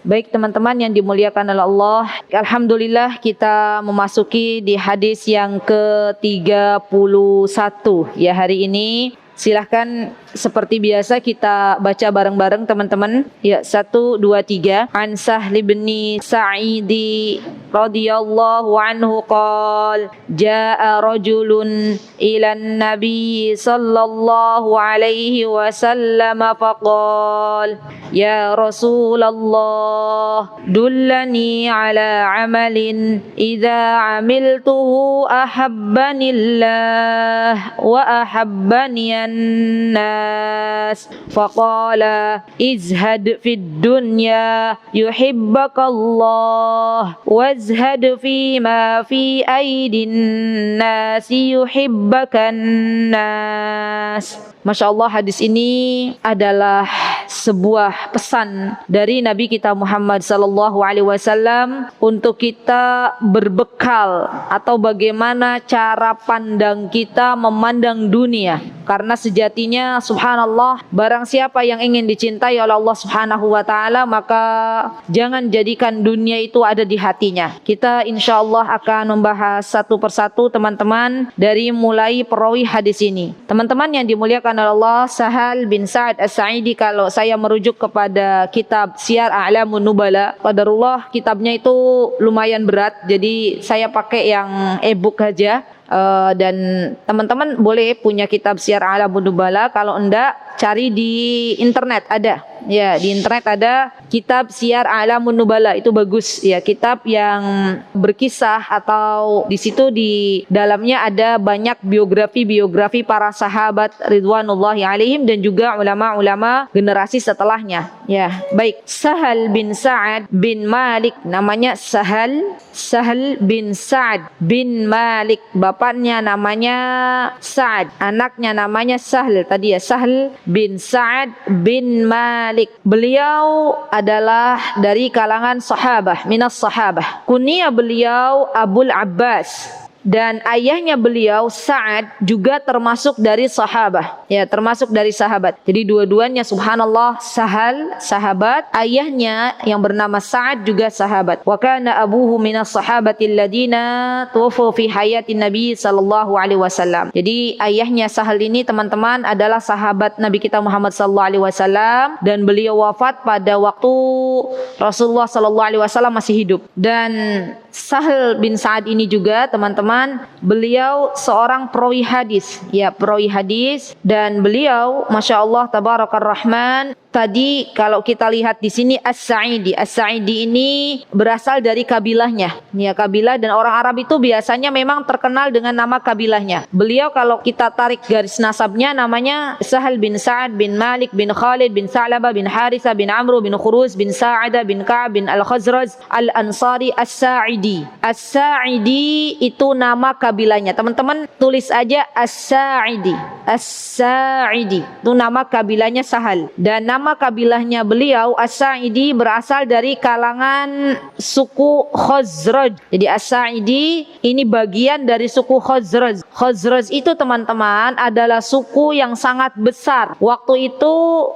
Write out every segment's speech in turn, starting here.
Baik teman-teman yang dimuliakan oleh Allah, alhamdulillah kita memasuki di hadis yang ke-31 ya hari ini. Silahkan seperti biasa kita baca bareng-bareng teman-teman. Ya, 1, 2, 3. An Sahl bin Sa'idi radhiyallahu anhu qala jaa rajulun ila nabi sallallahu alaihi wasallam faqala ya Rasulullah dullani ala amalin idza amiltuhu ahabbanillah wa ahabbani الناس فقال ازهد في الدنيا يحبك الله وازهد فيما في أيدي الناس يحبك الناس. Masya Allah, hadis ini adalah sebuah pesan dari Nabi kita Muhammad sallallahu alaihi wasallam untuk kita berbekal atau bagaimana cara pandang kita memandang dunia. Karena sejatinya subhanallah, barang siapa yang ingin dicintai oleh Allah Subhanahu wa taala, maka jangan jadikan dunia itu ada di hatinya. Kita insyaallah akan membahas satu persatu teman-teman dari mulai perawi hadis ini. Teman-teman yang dimuliakan oleh Allah, Sahal bin Sa'ad As-Sa'idi, kalau saya merujuk kepada kitab Syiar A'lamun Nubala, qadarullah kitabnya itu lumayan berat, jadi saya pakai yang e-book aja. Dan teman-teman boleh punya kitab Syiar A'lamun Nubala, kalau enggak cari di internet ada. Ya, di internet ada kitab Syiar A'lamun Nubala, itu bagus ya, kitab yang berkisah atau di situ di dalamnya ada banyak biografi para sahabat ridwanullahi alaihim dan juga ulama-ulama generasi setelahnya. Ya, baik. Sahal bin Sa'ad bin Malik, namanya Sahal bin Sa'ad bin Malik, bapaknya namanya Sa'ad, anaknya namanya Sahl tadi ya, Sahl bin Sa'ad bin Malik. Beliau adalah dari kalangan sahabah, minas sahabah. Kunia beliau Abul Abbas, dan ayahnya beliau Sa'ad juga termasuk dari sahabah, ya, termasuk dari sahabat. Jadi dua-duanya subhanallah Sahal sahabat, ayahnya yang bernama Sa'ad juga sahabat. Wa kana abuhu minas sahabatil ladina tuwafu fi hayatin Nabi sallallahu alaihi wasallam. Jadi ayahnya Sahal ini teman-teman adalah sahabat Nabi kita Muhammad sallallahu alaihi wasallam, dan beliau wafat pada waktu Rasulullah sallallahu alaihi wasallam masih hidup. Dan Sahl bin Sa'ad ini juga teman-teman, beliau seorang perawi hadis, ya, perawi hadis, dan beliau Masya Allah Tabarakar Rahman. Tadi kalau kita lihat di sini As-Sa'idi ini berasal dari kabilahnya, ya, kabilah, dan orang Arab itu biasanya memang terkenal dengan nama kabilahnya. Beliau kalau kita tarik garis nasabnya namanya Sahal bin Sa'ad bin Malik bin Khalid bin Sa'labah bin Harithah bin Amru bin Khuruz bin Sa'adah bin Ka'ab bin Al-Khazraj Al-Ansari As-Sa'idi. As-Sa'idi itu nama kabilahnya. Teman-teman tulis aja As-Sa'idi. As-Sa'idi itu nama kabilahnya Sahal, dan nama kabilahnya beliau As-Sa'idi berasal dari kalangan suku Khazraj. Jadi As-Sa'idi ini bagian dari suku Khazraj. Khazraj itu teman-teman adalah suku yang sangat besar. Waktu itu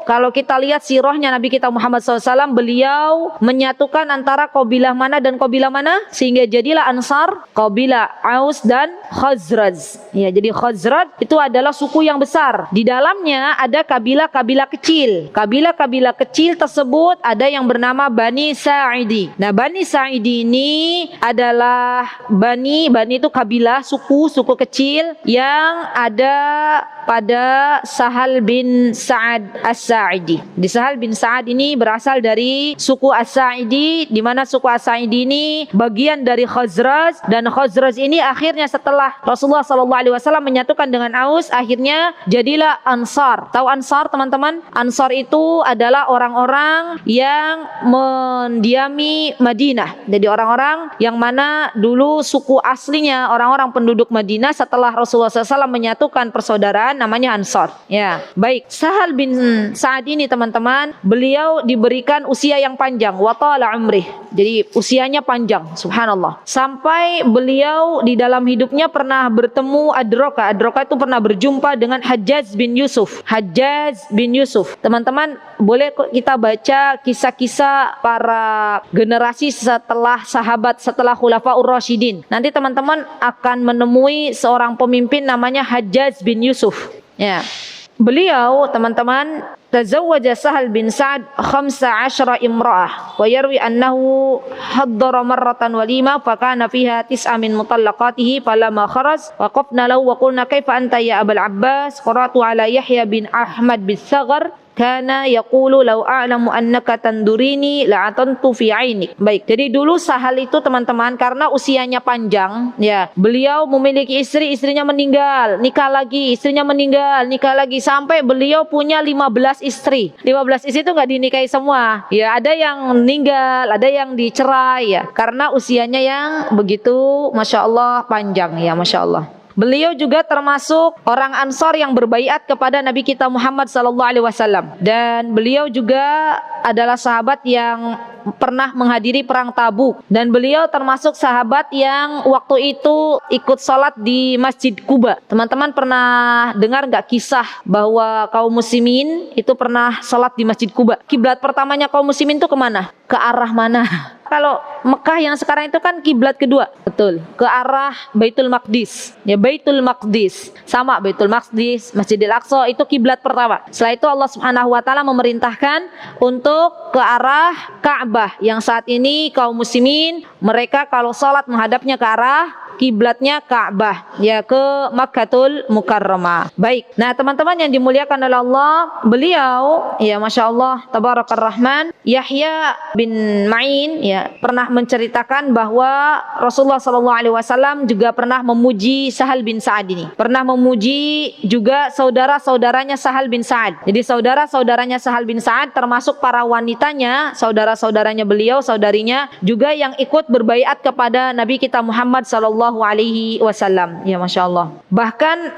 kalau kita lihat sirahnya Nabi kita Muhammad SAW, beliau menyatukan antara kabilah mana dan kabilah mana, sehingga jadilah Ansar, kabilah Aus dan Khazraj. Ya, jadi Khazraj itu adalah suku yang besar. Di dalamnya ada kabilah-kabilah kecil. Kabilah kecil tersebut ada yang bernama Bani Sa'idi. Nah, Bani Sa'idi ini adalah Bani itu kabilah, suku kecil yang ada pada Sahal bin Sa'ad As-Sa'idi. Di Sahal bin Sa'ad ini berasal dari suku As-Sa'idi, di mana suku As-Sa'idi ini bagian dari Khazraj, dan Khazraj ini akhirnya setelah Rasulullah SAW menyatukan dengan Aus, akhirnya jadilah Ansar. Tahu Ansar teman-teman? Ansar itu adalah orang-orang yang mendiami Madinah. Jadi orang-orang yang mana dulu suku aslinya orang-orang penduduk Madinah, setelah Rasulullah SAW menyatukan persaudaraan namanya Ansar. Ya, baik. Sahal bin Sa'ad ini teman-teman, beliau diberikan usia yang panjang, wa tala umrih. Jadi usianya panjang. Subhanallah. Subhanallah. Sampai beliau di dalam hidupnya pernah bertemu Adroka. Adroka itu pernah berjumpa dengan Hajjaj bin Yusuf. Hajjaj bin Yusuf. Teman-teman, boleh kita baca kisah-kisah para generasi setelah sahabat, setelah Khulafaur Rasyidin. Nanti teman-teman akan menemui seorang pemimpin namanya Hajjaj bin Yusuf. Ya. Beliau, teman-teman, tazawwaja Sahal bin Sa'ad 15 imra'ah wa yarwi annahu haddara marratan walima fa kana fiha 9 min mutallaqatihi falamma kharaj waqafna lahu wa qulna kaifa anta ya Abul Abbas qara'tu ala Yahya bin Ahmad bin Saghar kana yaqulu law a'lamu annaka tandurini la'atantu fi 'ainik. Baik, jadi dulu Sahal itu teman-teman karena usianya panjang ya, beliau memiliki istri, istrinya meninggal, nikah lagi, istrinya meninggal, nikah lagi, sampai beliau punya 15 istri. 15 istri itu enggak dinikahi semua. Ya, ada yang meninggal, ada yang dicerai ya, karena usianya yang begitu Masya Allah panjang ya, Masya Allah. Beliau juga termasuk orang Ansar yang berbaiat kepada Nabi kita Muhammad SAW. Dan beliau juga adalah sahabat yang pernah menghadiri perang Tabuk. Dan beliau termasuk sahabat yang waktu itu ikut sholat di Masjid Quba. Teman-teman pernah dengar gak kisah bahwa kaum muslimin itu pernah sholat di Masjid Quba? Kiblat pertamanya kaum muslimin itu kemana? Ke arah mana? Kalau Mekah yang sekarang itu kan kiblat kedua, betul, ke arah Baitul Maqdis. Ya, Baitul Maqdis sama Baitul Maqdis, Masjidil Aqsa itu kiblat pertama. Setelah itu Allah Subhanahu wa taala memerintahkan untuk ke arah Ka'bah yang saat ini kaum muslimin mereka kalau salat menghadapnya ke arah kiblatnya Ka'bah, ya, ke Makkatul Mukarramah. Baik. Nah, teman-teman yang dimuliakan oleh Allah, beliau ya Masya Allah Tabarakar Rahman, Yahya bin Ma'in ya pernah menceritakan bahwa Rasulullah SAW juga pernah memuji Sahal bin Sa'ad ini. Pernah memuji juga saudara-saudaranya Sahal bin Sa'ad. Jadi saudara-saudaranya Sahal bin Sa'ad termasuk para wanitanya, saudara-saudaranya beliau, saudarinya juga yang ikut berbaiat kepada Nabi kita Muhammad SAW. Ya Masya Allah. Bahkan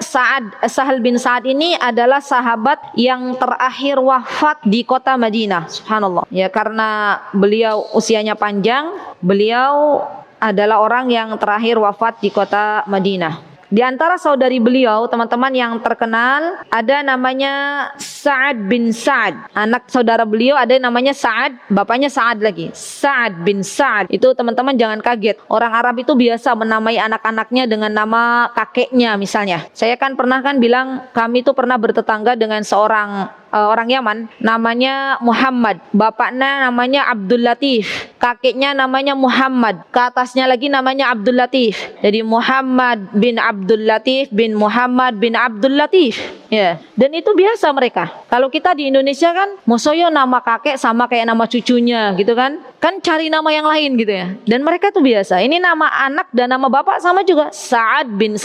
Sahal bin Sa'ad ini adalah sahabat yang terakhir wafat di kota Madinah. Subhanallah. Ya, karena beliau usianya panjang, beliau adalah orang yang terakhir wafat di kota Madinah. Di antara saudari beliau, teman-teman yang terkenal, ada namanya Sa'ad bin Sa'ad. Anak saudara beliau ada namanya Sa'ad, bapaknya Sa'ad lagi. Sa'ad bin Sa'ad. Itu teman-teman jangan kaget. Orang Arab itu biasa menamai anak-anaknya dengan nama kakeknya misalnya. Saya kan pernah bilang, kami itu pernah bertetangga dengan seorang orang Yaman, namanya Muhammad, bapaknya namanya Abdul Latif, kakeknya namanya Muhammad, ke atasnya lagi namanya Abdul Latif. Jadi Muhammad bin Abdul Latif bin Muhammad bin Abdul Latif. Ya, dan itu biasa mereka. Kalau kita di Indonesia kan, mosoyo nama kakek sama kayak nama cucunya gitu kan cari nama yang lain gitu ya. Dan mereka tuh biasa. Ini nama anak dan nama bapak sama juga, Sa'ad bin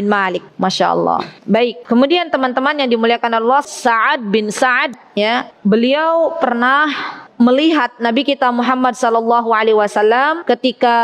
Malik. Masya Allah. Baik. Kemudian teman-teman yang dimuliakan Allah, Sa'ad bin Sa'ad ya, beliau pernah melihat Nabi kita Muhammad SAW ketika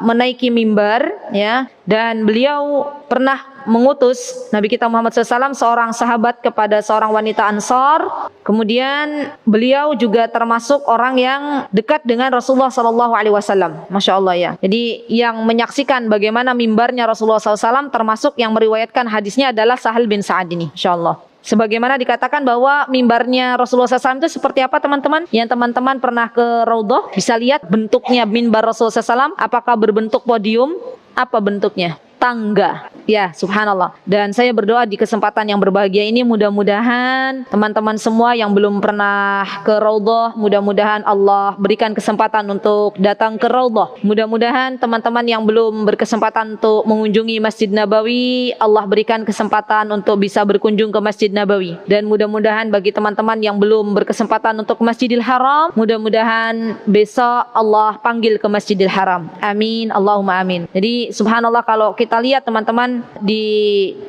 menaiki mimbar ya, dan beliau pernah mengutus Nabi kita Muhammad SAW seorang sahabat kepada seorang wanita Ansar. Kemudian beliau juga termasuk orang yang dekat dengan Rasulullah SAW. Masya Allah ya. Jadi yang menyaksikan bagaimana mimbarnya Rasulullah SAW, termasuk yang meriwayatkan hadisnya adalah Sahal bin Sa'ad ini. Masya Allah. Sebagaimana dikatakan bahwa mimbarnya Rasulullah SAW itu seperti apa teman-teman? Yang teman-teman pernah ke Raudhah bisa lihat bentuknya mimbar Rasulullah SAW. Apakah berbentuk podium? Apa bentuknya? Tangga. Ya, subhanallah. Dan saya berdoa di kesempatan yang berbahagia ini, mudah-mudahan teman-teman semua yang belum pernah ke Raudhah, mudah-mudahan Allah berikan kesempatan untuk datang ke Raudhah. Mudah-mudahan teman-teman yang belum berkesempatan untuk mengunjungi Masjid Nabawi, Allah berikan kesempatan untuk bisa berkunjung ke Masjid Nabawi. Dan mudah-mudahan bagi teman-teman yang belum berkesempatan untuk ke Masjidil Haram, mudah-mudahan besok Allah panggil ke Masjidil Haram. Amin, Allahumma amin. Jadi subhanallah, kalau kita kita lihat teman-teman di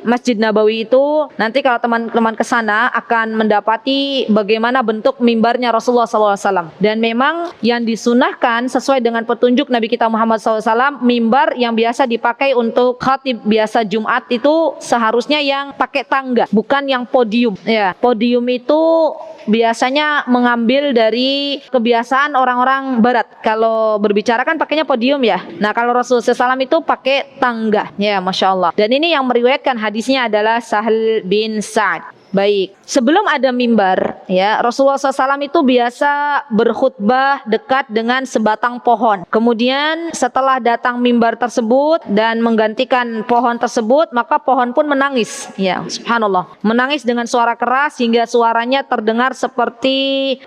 Masjid Nabawi itu, nanti kalau teman-teman ke sana akan mendapati bagaimana bentuk mimbarnya Rasulullah SAW. Dan memang yang disunahkan sesuai dengan petunjuk Nabi kita Muhammad SAW, mimbar yang biasa dipakai untuk khatib biasa Jumat itu seharusnya yang pakai tangga, bukan yang podium. Ya, podium itu biasanya mengambil dari kebiasaan orang-orang barat. Kalau berbicara kan pakainya podium ya. Nah, kalau Rasulullah SAW itu pakai tangga. Ya, Masya Allah. Dan ini yang meriwayatkan hadisnya adalah Sahal bin Sa'ad. Baik, sebelum ada mimbar, ya Rasulullah SAW itu biasa berkhutbah dekat dengan sebatang pohon. Kemudian setelah datang mimbar tersebut dan menggantikan pohon tersebut, maka pohon pun menangis. Ya, subhanallah, menangis dengan suara keras hingga suaranya terdengar seperti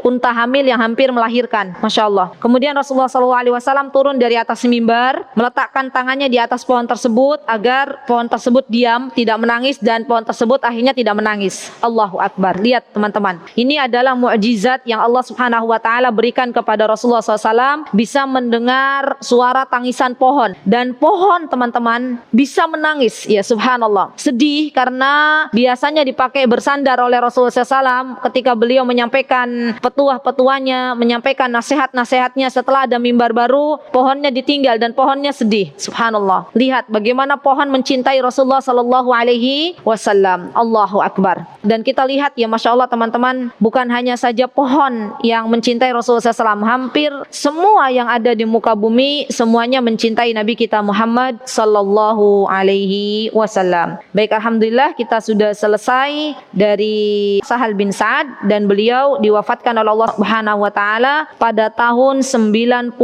unta hamil yang hampir melahirkan. Masya Allah. Kemudian Rasulullah SAW turun dari atas mimbar, meletakkan tangannya di atas pohon tersebut agar pohon tersebut diam, tidak menangis, dan pohon tersebut akhirnya tidak menangis. Allahu Akbar. Lihat teman-teman, ini adalah mukjizat yang Allah Subhanahu wa taala berikan kepada Rasulullah SAW, bisa mendengar suara tangisan pohon, dan pohon teman-teman bisa menangis. Ya subhanallah. Sedih karena biasanya dipakai bersandar oleh Rasulullah SAW ketika beliau menyampaikan petuah-petuahnya, menyampaikan nasihat-nasihatnya. Setelah ada mimbar baru, pohonnya ditinggal dan pohonnya sedih. Subhanallah. Lihat bagaimana pohon mencintai Rasulullah Sallallahu Alaihi Wasallam. Allahu Akbar. Dan kita lihat ya Masya Allah teman-teman, bukan hanya saja pohon yang mencintai Rasulullah SAW, hampir semua yang ada di muka bumi semuanya mencintai Nabi kita Muhammad Sallallahu Alaihi Wasallam. Baik, alhamdulillah kita sudah selesai dari Sahal bin Sa'ad, dan beliau diwafatkan oleh Allah Subhanahu wa taala pada tahun 91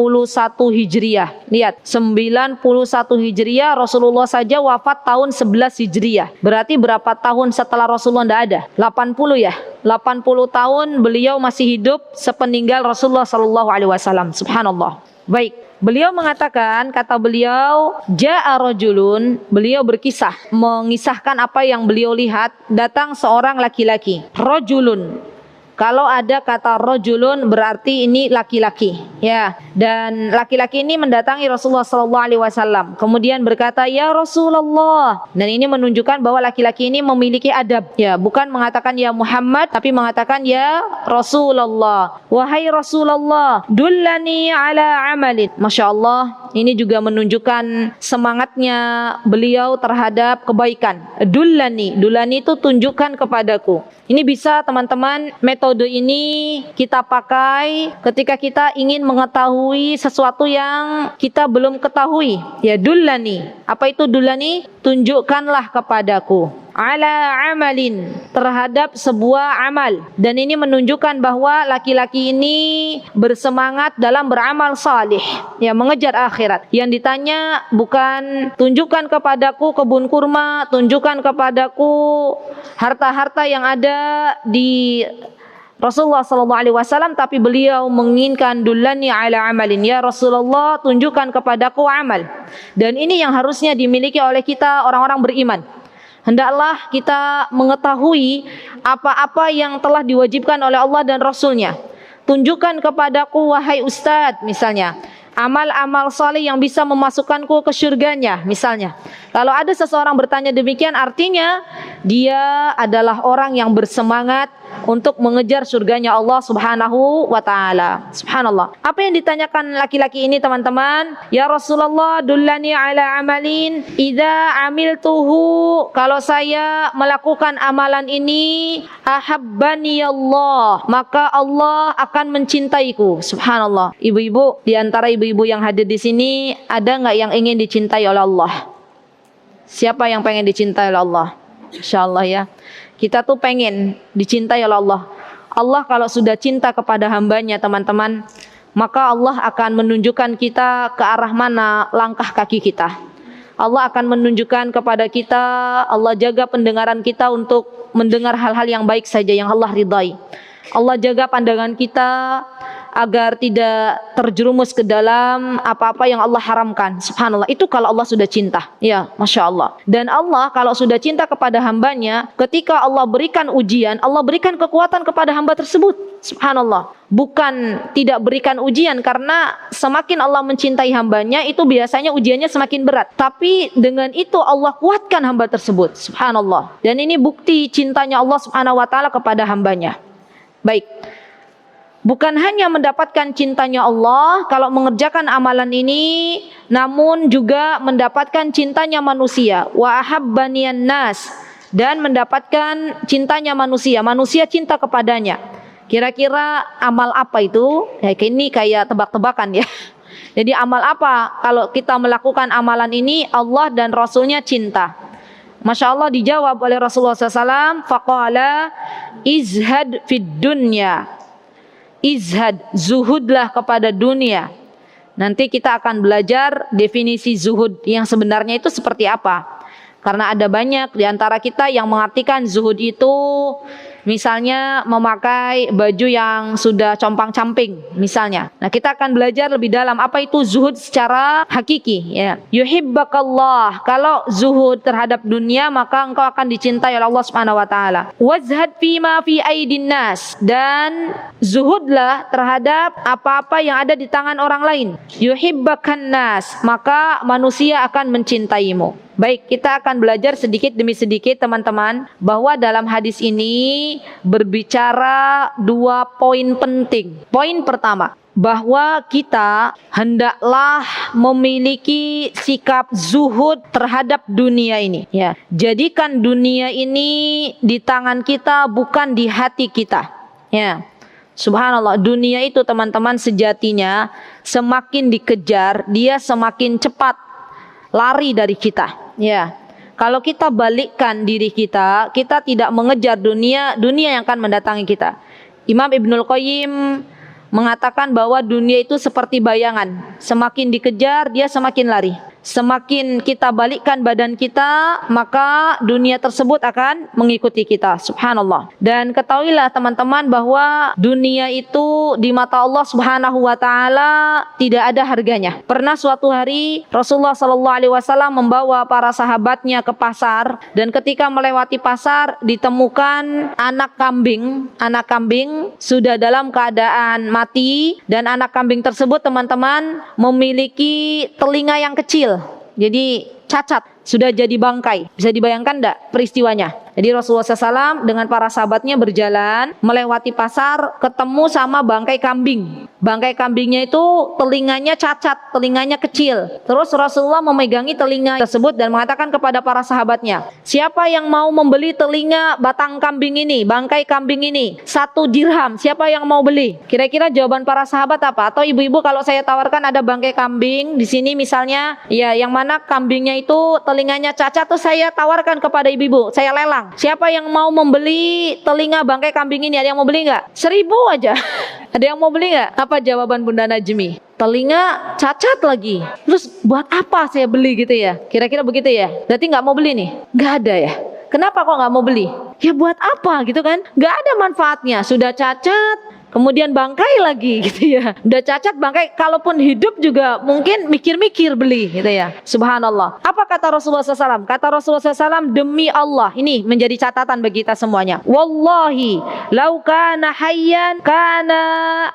Hijriah. Lihat, 91 Hijriah, Rasulullah saja wafat tahun 11 Hijriah. Berarti berapa tahun setelah Rasulullah tidak ada? 80 ya. 80 tahun beliau masih hidup sepeninggal Rasulullah sallallahu alaihi wasallam. Subhanallah. Baik, beliau mengatakan, kata beliau, ja'a rajulun, beliau berkisah, mengisahkan apa yang beliau lihat, datang seorang laki-laki. Rajulun, kalau ada kata rajulun berarti ini laki-laki, ya. Dan laki-laki ini mendatangi Rasulullah sallallahu alaihi wasallam. Kemudian berkata, "Ya Rasulullah." Dan ini menunjukkan bahwa laki-laki ini memiliki adab, ya, bukan mengatakan ya Muhammad, tapi mengatakan ya Rasulullah. Wahai Rasulullah, dullani ala amalin. Masya Allah, ini juga menunjukkan semangatnya beliau terhadap kebaikan. Dullani, dullani itu tunjukkan kepadaku. Ini bisa teman-teman, metode ini kita pakai ketika kita ingin mengetahui sesuatu yang kita belum ketahui. Ya, dullani. Apa itu dullani? Tunjukkanlah kepadaku. Ala amalin, terhadap sebuah amal. Dan ini menunjukkan bahwa laki-laki ini bersemangat dalam beramal salih, ya, mengejar akhirat. Yang ditanya bukan tunjukkan kepadaku kebun kurma, tunjukkan kepadaku harta-harta yang ada di Rasulullah sallallahu alaihi wasallam, tapi beliau menginginkan dullani ala amalin. Ya Rasulullah, tunjukkan kepadaku amal. Dan ini yang harusnya dimiliki oleh kita orang-orang beriman. Hendaklah kita mengetahui apa-apa yang telah diwajibkan oleh Allah dan Rasulnya. Tunjukkan kepadaku wahai Ustadz, misalnya, amal-amal saleh yang bisa memasukkanku ke surganya, misalnya. Kalau ada seseorang bertanya demikian, artinya dia adalah orang yang bersemangat untuk mengejar surganya Allah Subhanahu wa taala. Subhanallah. Apa yang ditanyakan laki-laki ini teman-teman? Ya Rasulullah, dullani ala amalin idza amiltuhu. Kalau saya melakukan amalan ini, ahabbani Allah, maka Allah akan mencintaiku. Subhanallah. Ibu-ibu, di antara ibu-ibu yang hadir di sini, ada enggak yang ingin dicintai oleh Allah? Siapa yang pengen dicintai oleh Allah? Insyaallah ya. Kita tuh pengen dicintai oleh Allah. Allah kalau sudah cinta kepada hambanya teman-teman, maka Allah akan menunjukkan kita ke arah mana langkah kaki kita. Allah akan menunjukkan kepada kita, Allah jaga pendengaran kita untuk mendengar hal-hal yang baik saja yang Allah ridai. Allah jaga pandangan kita agar tidak terjerumus ke dalam apa-apa yang Allah haramkan. Subhanallah, itu kalau Allah sudah cinta. Ya, Masya Allah. Dan Allah kalau sudah cinta kepada hambanya, ketika Allah berikan ujian, Allah berikan kekuatan kepada hamba tersebut. Subhanallah. Bukan tidak berikan ujian, karena semakin Allah mencintai hambanya, itu biasanya ujiannya semakin berat. Tapi dengan itu Allah kuatkan hamba tersebut. Subhanallah. Dan ini bukti cintanya Allah Subhanahu wa taala kepada hambanya. Baik. Bukan hanya mendapatkan cintanya Allah kalau mengerjakan amalan ini, namun juga mendapatkan cintanya manusia. Wa ahabbaniyan nas, dan mendapatkan cintanya manusia. Manusia cinta kepadanya. Kira-kira amal apa itu? Ya, ini kayak tebak-tebakan ya. Jadi amal apa kalau kita melakukan amalan ini Allah dan Rasulnya cinta? Masya Allah, dijawab oleh Rasulullah SAW. Faqala izhad fid dunya. Izhad, zuhudlah kepada dunia. Nanti kita akan belajar definisi zuhud yang sebenarnya itu seperti apa. Karena ada banyak di antara kita yang mengartikan zuhud itu misalnya memakai baju yang sudah compang-camping misalnya. Nah, kita akan belajar lebih dalam apa itu zuhud secara hakiki ya. Yuhibbakallah, kalau zuhud terhadap dunia maka engkau akan dicintai oleh Allah Subhanahu wa taala. Wazhad fima fi aidin nas, dan zuhudlah terhadap apa-apa yang ada di tangan orang lain. Yuhibbakan nas, maka manusia akan mencintaimu. Baik, kita akan belajar sedikit demi sedikit teman-teman, bahwa dalam hadis ini berbicara 2 poin penting. Poin pertama, bahwa kita hendaklah memiliki sikap zuhud terhadap dunia ini ya. Jadikan dunia ini di tangan kita, bukan di hati kita ya. Subhanallah, dunia itu teman-teman sejatinya semakin dikejar, dia semakin cepat lari dari kita. Ya, kalau kita balikkan diri kita, kita tidak mengejar dunia, dunia yang akan mendatangi kita. Imam Ibnul Qayyim mengatakan bahwa dunia itu seperti bayangan, semakin dikejar dia semakin lari. Semakin kita balikkan badan kita, maka dunia tersebut akan mengikuti kita. Subhanallah. Dan ketahuilah teman-teman bahwa dunia itu di mata Allah Subhanahu wa taala tidak ada harganya. Pernah suatu hari Rasulullah sallallahu alaihi wasallam membawa para sahabatnya ke pasar, dan ketika melewati pasar ditemukan anak kambing. Anak kambing sudah dalam keadaan mati, dan anak kambing tersebut teman-teman memiliki telinga yang kecil. Jadi cacat, sudah jadi bangkai. Bisa dibayangkan enggak peristiwanya? Jadi Rasulullah SAW dengan para sahabatnya berjalan melewati pasar, ketemu sama bangkai kambing. Bangkai kambingnya itu telinganya cacat, telinganya kecil. Terus Rasulullah memegangi telinga tersebut dan mengatakan kepada para sahabatnya, siapa yang mau membeli telinga batang kambing ini, bangkai kambing ini, 1 dirham, siapa yang mau beli? Kira-kira jawaban para sahabat apa? Atau ibu-ibu, kalau saya tawarkan ada bangkai kambing di sini misalnya, ya yang mana kambingnya itu telinganya cacat, tuh saya tawarkan kepada ibu-ibu, saya lelang. Siapa yang mau membeli telinga bangkai kambing ini? Ada yang mau beli nggak? 1000 aja. Ada yang mau beli nggak? Apa jawaban Bunda Najmi? Telinga cacat lagi. Terus buat apa saya beli gitu ya? Kira-kira begitu ya? Berarti nggak mau beli nih? Nggak ada ya? Kenapa kok nggak mau beli? Ya buat apa gitu kan? Nggak ada manfaatnya. Sudah cacat, kemudian bangkai lagi gitu ya. Udah cacat bangkai, kalaupun hidup juga mungkin mikir-mikir beli gitu ya. Subhanallah. Apa kata Rasulullah SAW? Kata Rasulullah SAW, demi Allah, ini menjadi catatan bagi kita semuanya. Wallahi, lau kana hayyan kana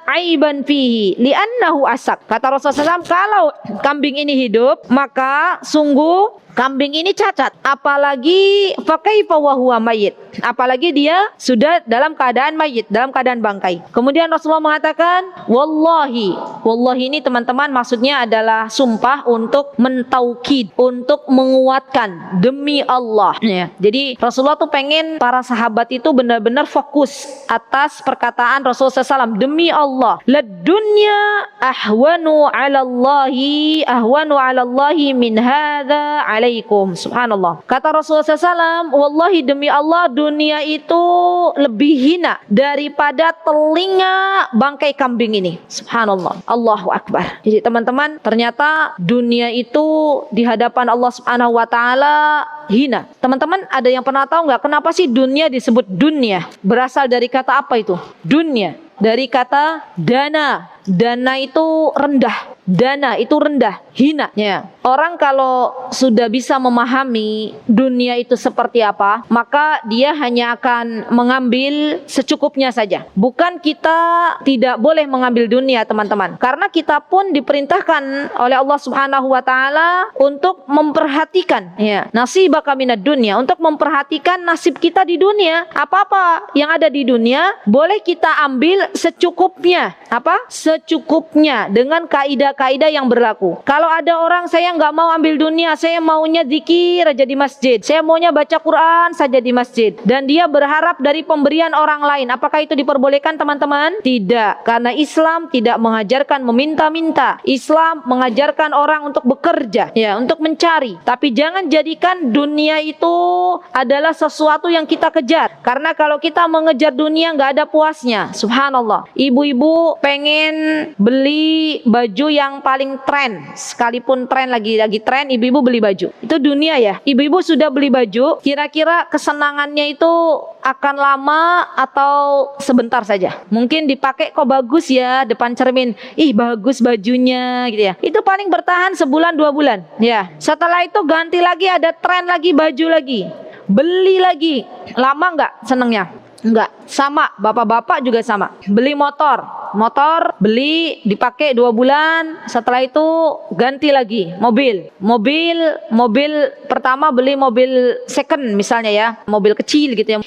aiban fihi li'annahu asak. Kata Rasulullah SAW, kalau kambing ini hidup, maka sungguh kambing ini cacat, apalagi fakaifa wa huwa mayit, apalagi dia sudah dalam keadaan mayit, dalam keadaan bangkai. Kemudian Rasulullah mengatakan wallahi, wallahi ini teman-teman maksudnya adalah sumpah untuk mentaukid, untuk menguatkan, demi Allah ya. Jadi Rasulullah tuh pengen para sahabat itu benar-benar fokus atas perkataan Rasulullah SAW, demi Allah, ladunya ahwanu ala Allahi min hadza alaikum. Subhanallah. Kata Rasulullah SAW, wallahi demi Allah, dunia itu lebih hina daripada telinga bangkai kambing ini. Subhanallah. Allahu Akbar. Jadi teman-teman, ternyata dunia itu di hadapan Allah Subhanahu wa taala hina. Teman-teman ada yang pernah tahu nggak kenapa sih dunia disebut dunia? Berasal dari kata apa itu? Dunia. Dari kata dana. Dana itu rendah. Dana itu rendah, hina. Ya. Orang kalau sudah bisa memahami dunia itu seperti apa, maka dia hanya akan mengambil secukupnya saja. Bukan kita tidak boleh mengambil dunia, teman-teman. Karena kita pun diperintahkan oleh Allah Subhanahu wa taala untuk memperhatikan nasibaka minad dunya, untuk memperhatikan nasib kita di dunia. Apa-apa yang ada di dunia boleh kita ambil secukupnya. Apa? Secukupnya dengan kaidah-kaidah yang berlaku. Kalau ada orang saya nggak mau ambil dunia, saya maunya zikir aja di masjid, saya maunya baca Quran saja di masjid, dan dia berharap dari pemberian orang lain, apakah itu diperbolehkan, teman-teman? Tidak, karena Islam tidak mengajarkan meminta-minta. Islam mengajarkan orang untuk bekerja, untuk mencari. Tapi jangan jadikan dunia itu adalah sesuatu yang kita kejar. Karena kalau kita mengejar dunia nggak ada puasnya. Subhanallah. Ibu-ibu pengen beli baju yang paling tren, sekalipun tren lagi tren, ibu-ibu beli baju. Itu dunia ya. Ibu-ibu sudah beli baju, kira-kira kesenangannya itu akan lama atau sebentar saja. Mungkin dipakai kok bagus ya depan cermin. Ih bagus bajunya gitu ya. Itu paling bertahan sebulan 2 bulan. Ya. Setelah itu ganti lagi, ada tren lagi, baju lagi. Beli lagi. Lama nggak senengnya? Enggak. Sama, bapak-bapak juga sama. Beli motor beli, dipakai 2 bulan, setelah itu ganti lagi. Mobil pertama beli mobil second misalnya ya, mobil kecil gitu ya.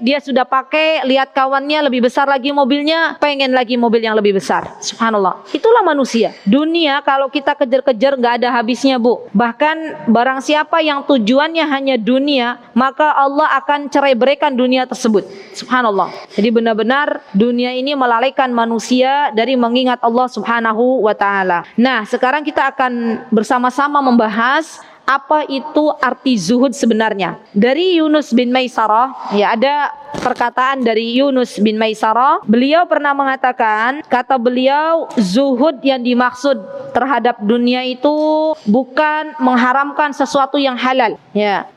Dia sudah pakai, lihat kawannya lebih besar lagi mobilnya, pengen lagi mobil yang lebih besar. Subhanallah. Itulah manusia. Dunia kalau kita kejar-kejar nggak ada habisnya, Bu. Bahkan barang siapa yang tujuannya hanya dunia, maka Allah akan cerai-beraikan dunia tersebut. Subhanallah. Jadi benar-benar dunia ini melalaikan manusia dari mengingat Allah Subhanahu wa taala. Nah, sekarang kita akan bersama-sama membahas apa itu arti zuhud sebenarnya. Dari Yunus bin Maisarah, ada perkataan dari Yunus bin Maisarah. Beliau pernah mengatakan, kata beliau, zuhud yang dimaksud terhadap dunia itu bukan mengharamkan sesuatu yang halal,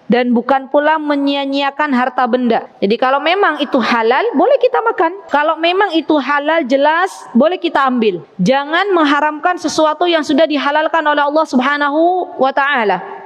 dan bukan pula menyia-nyiakan harta benda. Jadi kalau memang itu halal, boleh kita makan. Kalau memang itu halal, jelas boleh kita ambil. Jangan mengharamkan sesuatu yang sudah dihalalkan oleh Allah Subhanahu wa taala.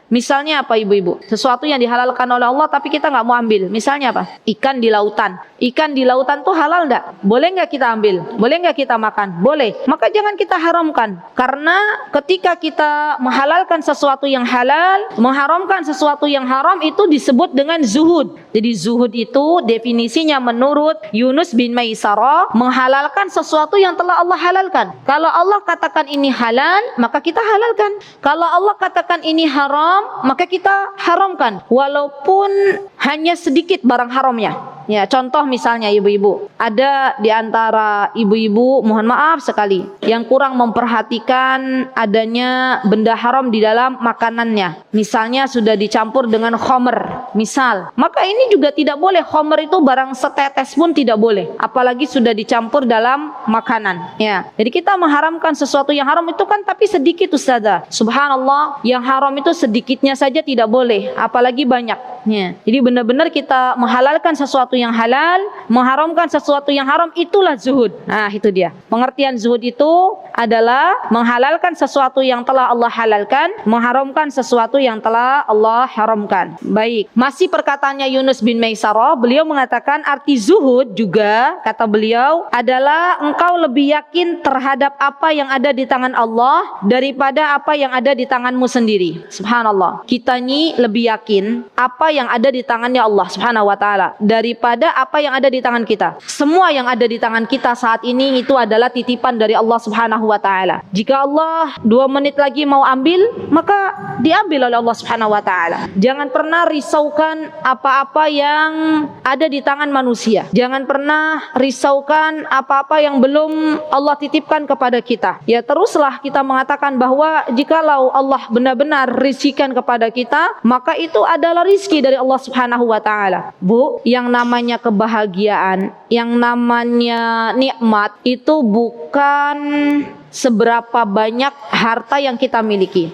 Misalnya apa ibu-ibu? Sesuatu yang dihalalkan oleh Allah tapi kita nggak mau ambil. Misalnya apa? Ikan di lautan. Ikan di lautan tuh halal nggak? Boleh nggak kita ambil? Boleh nggak kita makan? Boleh. Maka jangan kita haramkan. Karena ketika kita menghalalkan sesuatu yang halal, mengharamkan sesuatu yang haram, itu disebut dengan zuhud. Jadi zuhud itu definisinya menurut Yunus bin Maisarah, menghalalkan sesuatu yang telah Allah halalkan. Kalau Allah katakan ini halal, maka kita halalkan. Kalau Allah katakan ini haram, maka kita haramkan, walaupun hanya sedikit barang haramnya. Contoh misalnya ibu-ibu, ada di antara ibu-ibu, mohon maaf sekali, yang kurang memperhatikan adanya benda haram di dalam makanannya. Misalnya sudah dicampur dengan khamr, misal. Maka ini juga tidak boleh. Khamr itu barang setetes pun tidak boleh, apalagi sudah dicampur dalam makanan. Jadi kita mengharamkan sesuatu yang haram itu kan tapi sedikit, Ustazah. Subhanallah, yang haram itu sedikitnya saja tidak boleh, apalagi banyak. Jadi benar-benar kita menghalalkan sesuatu yang halal, mengharamkan sesuatu yang haram, itulah zuhud. Nah, itu dia. Pengertian zuhud itu adalah menghalalkan sesuatu yang telah Allah halalkan, mengharamkan sesuatu yang telah Allah haramkan. Baik, masih perkataannya Yunus bin Maisarah, beliau mengatakan arti zuhud juga, kata beliau, adalah engkau lebih yakin terhadap apa yang ada di tangan Allah daripada apa yang ada di tanganmu sendiri. Subhanallah. Kita ini lebih yakin apa yang ada di tangannya Allah Subhanahu wa taala daripada apa yang ada di tangan kita. Semua yang ada di tangan kita saat ini itu adalah titipan dari Allah Subhanahu wa taala. Jika Allah 2 menit lagi mau ambil, maka diambil oleh Allah Subhanahu wa taala. Jangan pernah risaukan apa-apa yang ada di tangan manusia. Jangan pernah risaukan apa-apa yang belum Allah titipkan kepada kita. Teruslah kita mengatakan bahwa jikalau Allah benar-benar rizkikan kepada kita, maka itu adalah rizki dari Allah Subhanahu wa taala. Bu, yang namanya namanya kebahagiaan, yang namanya nikmat itu bukan seberapa banyak harta yang kita miliki.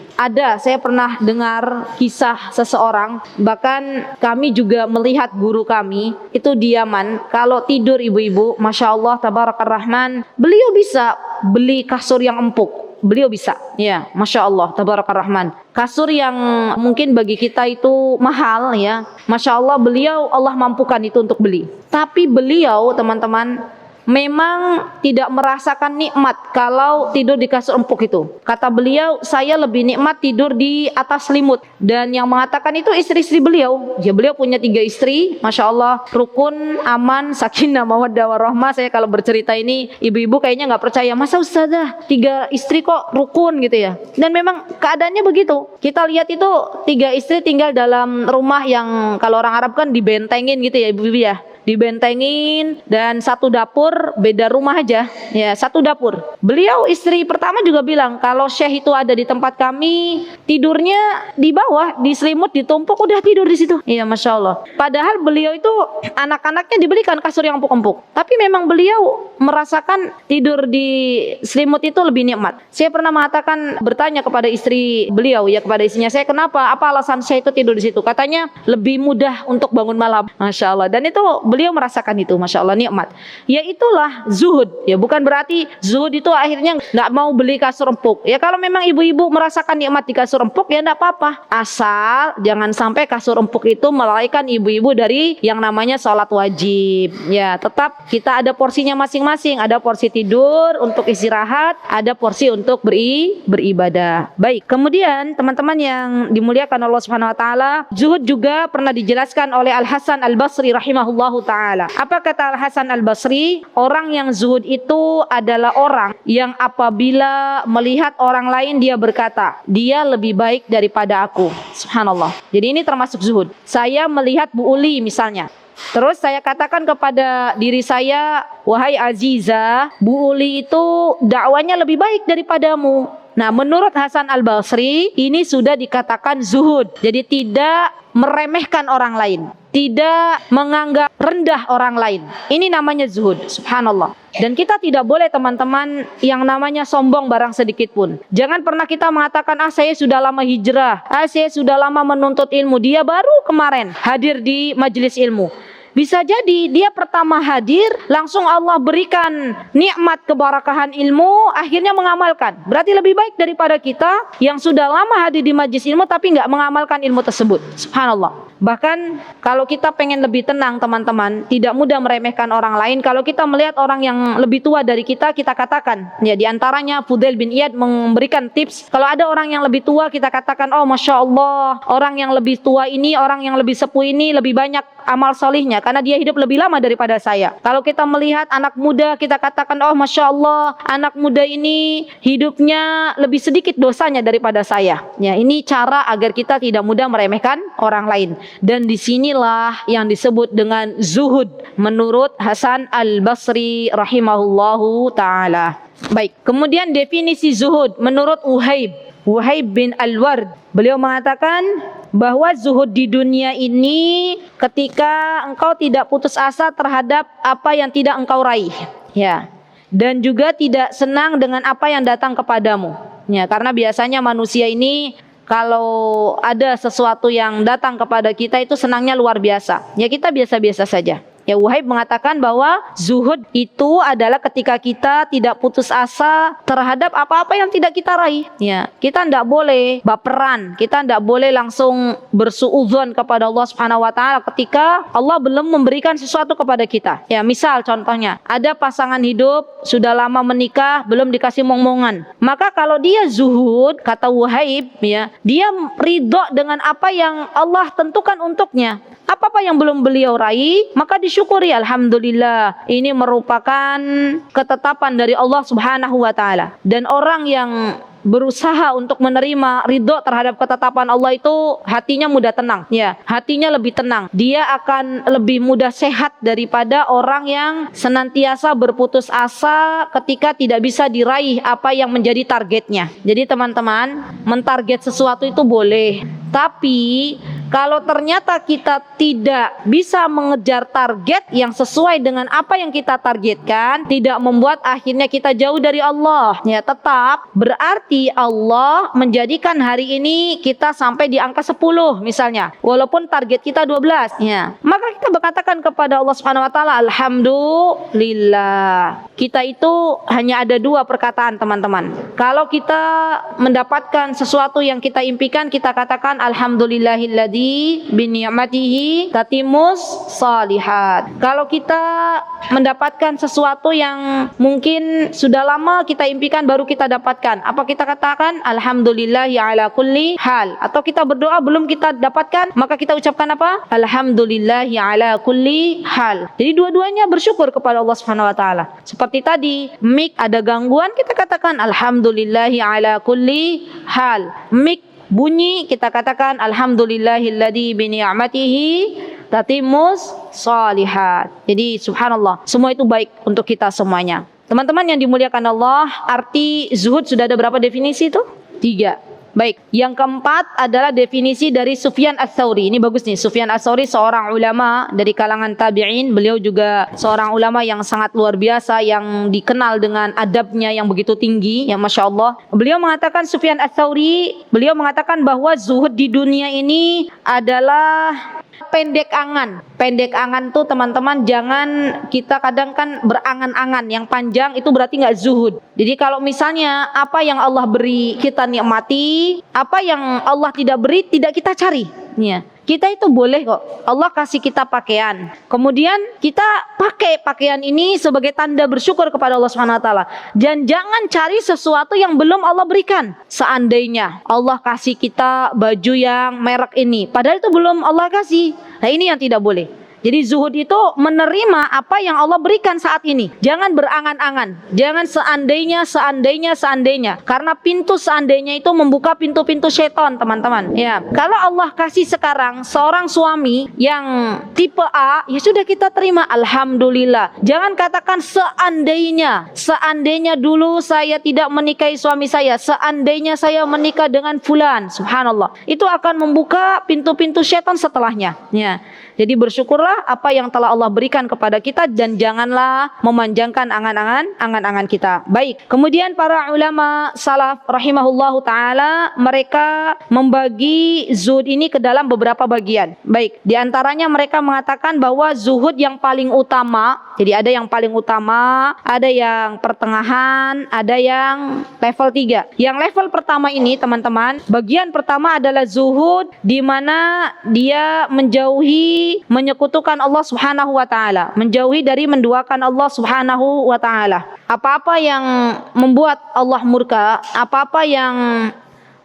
Saya pernah dengar kisah seseorang, bahkan kami juga melihat guru kami itu di Yaman, kalau tidur ibu-ibu, Masya Allah, Tabarakar Rahman, beliau bisa beli kasur yang empuk. Beliau bisa, ya, Masya Allah, Tabarakar Rahman. Kasur yang mungkin bagi kita itu mahal, ya, Masya Allah, beliau, Allah mampukan itu untuk beli. Tapi beliau, teman-teman, memang tidak merasakan nikmat kalau tidur di kasur empuk itu. Kata beliau, saya lebih nikmat tidur di atas selimut. Dan yang mengatakan itu istri-istri beliau. Ya, beliau punya 3 istri, Masya Allah, rukun, aman, sakinah, mawaddah warahmah. Saya kalau bercerita ini, ibu-ibu kayaknya nggak percaya, masa ustazah 3 istri kok rukun gitu ya. Dan memang keadaannya begitu. Kita lihat itu 3 istri tinggal dalam rumah yang kalau orang Arab kan dibentengin gitu ya ibu-ibu ya, dibentengin, dan satu dapur, beda rumah aja ya, satu dapur. Beliau istri pertama juga bilang kalau Syekh itu ada di tempat kami, tidurnya di bawah, di selimut ditumpuk, udah tidur di situ. Iya, Masya Allah. Padahal beliau itu anak-anaknya dibelikan kasur yang empuk-empuk, tapi memang beliau merasakan tidur di selimut itu lebih nikmat. Saya pernah mengatakan, bertanya kepada istri beliau, ya kepada istrinya, saya kenapa, apa alasan saya itu tidur di situ? Katanya lebih mudah untuk bangun malam. Masya Allah. Dan itu beliau merasakan itu, Masya Allah, nikmat. Ya itulah zuhud. Ya bukan berarti zuhud itu akhirnya nggak mau beli kasur empuk. Ya kalau memang ibu-ibu merasakan nikmat di kasur empuk, ya nggak apa-apa. Asal jangan sampai kasur empuk itu melalaikan ibu-ibu dari yang namanya sholat wajib. Ya tetap kita ada porsinya masing-masing. Ada porsi tidur untuk istirahat, ada porsi untuk beribadah. Baik. Kemudian teman-teman yang dimuliakan Allah Subhanahu Wa Taala, zuhud juga pernah dijelaskan oleh Al Hasan Al Basri rahimahullahu ta'ala. Apa kata Al-Hasan Al-Basri? Orang yang zuhud itu adalah orang yang apabila melihat orang lain dia berkata, dia lebih baik daripada aku. Subhanallah. Jadi ini termasuk zuhud. Saya melihat Bu Uli misalnya, terus saya katakan kepada diri saya, wahai Aziza, Bu Uli itu dakwanya lebih baik daripadamu. Nah, menurut Hasan Al-Basri ini sudah dikatakan zuhud. Jadi tidak meremehkan orang lain, tidak menganggap rendah orang lain. Ini namanya zuhud. Subhanallah. Dan kita tidak boleh teman-teman yang namanya sombong barang sedikit pun. Jangan pernah kita mengatakan, saya sudah lama hijrah, saya sudah lama menuntut ilmu, dia baru kemarin hadir di majelis ilmu. Bisa jadi dia pertama hadir, langsung Allah berikan nikmat keberkahan ilmu, akhirnya mengamalkan. Berarti lebih baik daripada kita yang sudah lama hadir di majelis ilmu tapi nggak mengamalkan ilmu tersebut. Subhanallah. Bahkan kalau kita pengen lebih tenang teman-teman, tidak mudah meremehkan orang lain. Kalau kita melihat orang yang lebih tua dari kita, kita katakan, ya diantaranya Fudail bin Iyad memberikan tips, kalau ada orang yang lebih tua kita katakan, oh Masya Allah, orang yang lebih tua ini, orang yang lebih sepuh ini lebih banyak amal solihnya karena dia hidup lebih lama daripada saya. Kalau kita melihat anak muda, kita katakan, oh Masya Allah, anak muda ini hidupnya lebih sedikit dosanya daripada saya. Ya, ini cara agar kita tidak mudah meremehkan orang lain. Dan disinilah yang disebut dengan zuhud menurut Hasan Al-Basri rahimahullahu ta'ala. Baik, kemudian definisi zuhud menurut Wuhaib bin Al-Ward, beliau mengatakan bahwa zuhud di dunia ini ketika engkau tidak putus asa terhadap apa yang tidak engkau raih, ya, dan juga tidak senang dengan apa yang datang kepadamu, ya, karena biasanya manusia ini kalau ada sesuatu yang datang kepada kita itu senangnya luar biasa, ya kita biasa-biasa saja. Ya, Wuhaib mengatakan bahwa zuhud itu adalah ketika kita tidak putus asa terhadap apa-apa yang tidak kita raih. Ya, kita tidak boleh baperan, kita tidak boleh langsung bersuudzon kepada Allah Subhanahu Wa Taala ketika Allah belum memberikan sesuatu kepada kita. Ya, misal contohnya ada pasangan hidup sudah lama menikah belum dikasih mong-mongan, maka kalau dia zuhud, kata Wuhaib, ya, dia ridho dengan apa yang Allah tentukan untuknya. Apa-apa yang belum beliau raih, maka disyukuri, alhamdulillah. Ini merupakan ketetapan dari Allah Subhanahu wa taala. Dan orang yang berusaha untuk menerima ridho terhadap ketetapan Allah itu hatinya mudah tenang, ya, hatinya lebih tenang. Dia akan lebih mudah sehat daripada orang yang senantiasa berputus asa ketika tidak bisa diraih apa yang menjadi targetnya. Jadi teman-teman, mentarget sesuatu itu boleh, tapi Kalau ternyata kita tidak bisa mengejar target yang sesuai dengan apa yang kita targetkan, tidak membuat akhirnya kita jauh dari Allah, ya tetap berarti Allah menjadikan hari ini kita sampai di angka 10 misalnya, walaupun target kita 12, ya. Maka kita berkatakan kepada Allah Subhanahu wa taala, alhamdulillah. Kita itu hanya ada dua perkataan, teman-teman. Kalau kita mendapatkan sesuatu yang kita impikan, kita katakan alhamdulillahilladzi bi ni'matihi tatimmus shalihat. Kalau kita mendapatkan sesuatu yang mungkin sudah lama kita impikan baru kita dapatkan, apa kita katakan? Alhamdulillahi ala kulli hal. Atau kita berdoa belum kita dapatkan, maka kita ucapkan apa? Alhamdulillahi ala kulli hal. Jadi dua-duanya bersyukur kepada Allah Subhanahu wa taala. Seperti tadi, mic ada gangguan, kita katakan alhamdulillahi ala kulli hal. Mic bunyi, kita katakan alhamdulillahilladzi bi ni'matihi tatimmus shalihat. Jadi subhanallah, semua itu baik untuk kita semuanya. Teman-teman yang dimuliakan Allah, arti zuhud sudah ada berapa definisi itu? 3. Baik, yang keempat adalah definisi dari Sufyan Ats-Tsauri. Ini bagus nih, Sufyan Ats-Tsauri seorang ulama dari kalangan tabi'in. Beliau juga seorang ulama yang sangat luar biasa, yang dikenal dengan adabnya yang begitu tinggi, yang Masya Allah. Beliau mengatakan, Sufyan Ats-Tsauri, beliau mengatakan bahwa zuhud di dunia ini adalah pendek angan. Pendek angan tuh teman-teman, jangan kita kadang kan berangan-angan. Yang panjang itu berarti nggak zuhud. Jadi kalau misalnya apa yang Allah beri kita nikmati, apa yang Allah tidak beri tidak kita cari. Ya. Kita itu boleh kok, Allah kasih kita pakaian, kemudian kita pakai pakaian ini sebagai tanda bersyukur kepada Allah Subhanahu wa taala. Dan jangan cari sesuatu yang belum Allah berikan. Seandainya Allah kasih kita baju yang merek ini, padahal itu belum Allah kasih. Nah, ini yang tidak boleh. Jadi zuhud itu menerima apa yang Allah berikan saat ini. Jangan berangan-angan. Jangan seandainya. Karena pintu seandainya itu membuka pintu-pintu setan, teman-teman. Ya, kalau Allah kasih sekarang seorang suami yang tipe A, ya sudah kita terima, alhamdulillah. Jangan katakan seandainya. Seandainya dulu saya tidak menikahi suami saya, seandainya saya menikah dengan fulan, subhanallah. Itu akan membuka pintu-pintu setan setelahnya. Ya. Jadi bersyukurlah apa yang telah Allah berikan kepada kita dan janganlah memanjangkan angan-angan kita. Baik. Kemudian para ulama salaf rahimahullahu taala, mereka membagi zuhud ini ke dalam beberapa bagian. Baik, di antaranya mereka mengatakan bahwa zuhud yang paling utama, jadi ada yang paling utama, ada yang pertengahan, ada yang level 3. Yang level pertama ini, teman-teman, bagian pertama adalah zuhud di mana dia menjauhi, menyekutukan Allah Subhanahu wa taala, menjauhi dari menduakan Allah Subhanahu wa taala. Apa-apa yang membuat Allah murka, apa-apa yang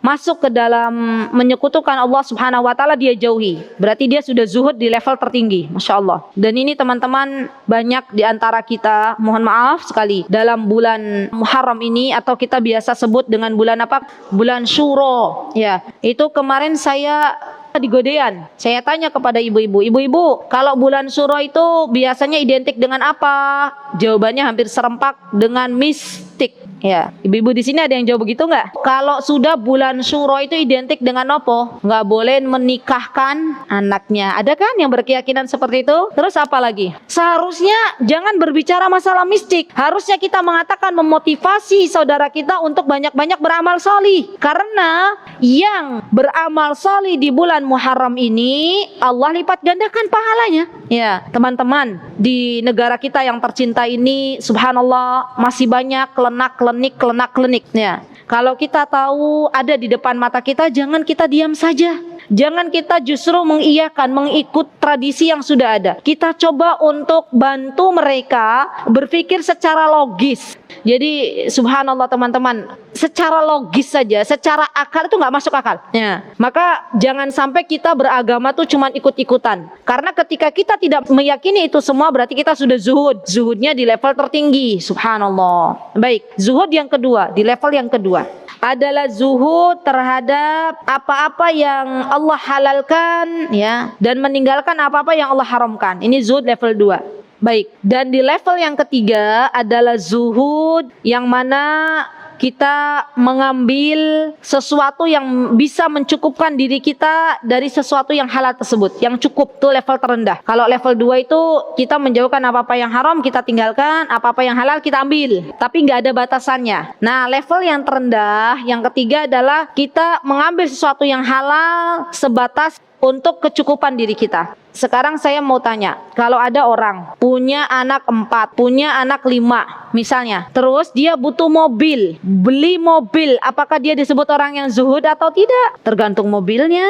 masuk ke dalam menyekutukan Allah Subhanahu wa taala, dia jauhi. Berarti dia sudah zuhud di level tertinggi, Masya Allah. Dan ini teman-teman, banyak di antara kita, mohon maaf sekali, dalam bulan Muharram ini, atau kita biasa sebut dengan bulan apa? Bulan Syuro. Ya, itu kemarin saya di Godean, saya tanya kepada ibu-ibu, kalau bulan Syuro itu biasanya identik dengan apa? Jawabannya hampir serempak dengan mistik. Ya, ibu-ibu di sini ada yang jawab begitu nggak? Kalau sudah bulan Syuro itu identik dengan apa? Nggak boleh menikahkan anaknya. Ada kan yang berkeyakinan seperti itu? Terus apa lagi? Seharusnya jangan berbicara masalah mistik. Harusnya kita mengatakan, memotivasi saudara kita untuk banyak-banyak beramal salih. Karena yang beramal salih di bulan Muharram ini, Allah lipat gandakan pahalanya. Ya, teman-teman, di negara kita yang tercinta ini, subhanallah, masih banyak klenik-klenik. Ya. Kalau kita tahu ada di depan mata kita, jangan kita diam saja. Jangan kita justru mengiyakan, mengikut tradisi yang sudah ada. Kita coba untuk bantu mereka berpikir secara logis. Jadi subhanallah teman-teman, secara logis saja, secara akal itu nggak masuk akal. Ya. Maka jangan sampai kita beragama tuh cuma ikut-ikutan. Karena ketika kita tidak meyakini itu semua, berarti kita sudah zuhud. Zuhudnya di level tertinggi, subhanallah. Baik, zuhud yang kedua, di level yang kedua adalah zuhud terhadap apa-apa yang Allah halalkan, ya, dan meninggalkan apa-apa yang Allah haramkan. Ini zuhud level 2. Baik, dan di level yang ketiga adalah zuhud yang mana kita mengambil sesuatu yang bisa mencukupkan diri kita dari sesuatu yang halal tersebut. Yang cukup tuh level terendah. Kalau level 2 itu kita menjauhkan apa-apa yang haram, kita tinggalkan, apa-apa yang halal kita ambil, tapi nggak ada batasannya. Nah, level yang terendah, yang ketiga adalah kita mengambil sesuatu yang halal sebatas untuk kecukupan diri kita. Sekarang saya mau tanya, kalau ada orang punya anak 4, punya anak 5 misalnya, terus dia butuh mobil, beli mobil, apakah dia disebut orang yang zuhud atau tidak? Tergantung mobilnya.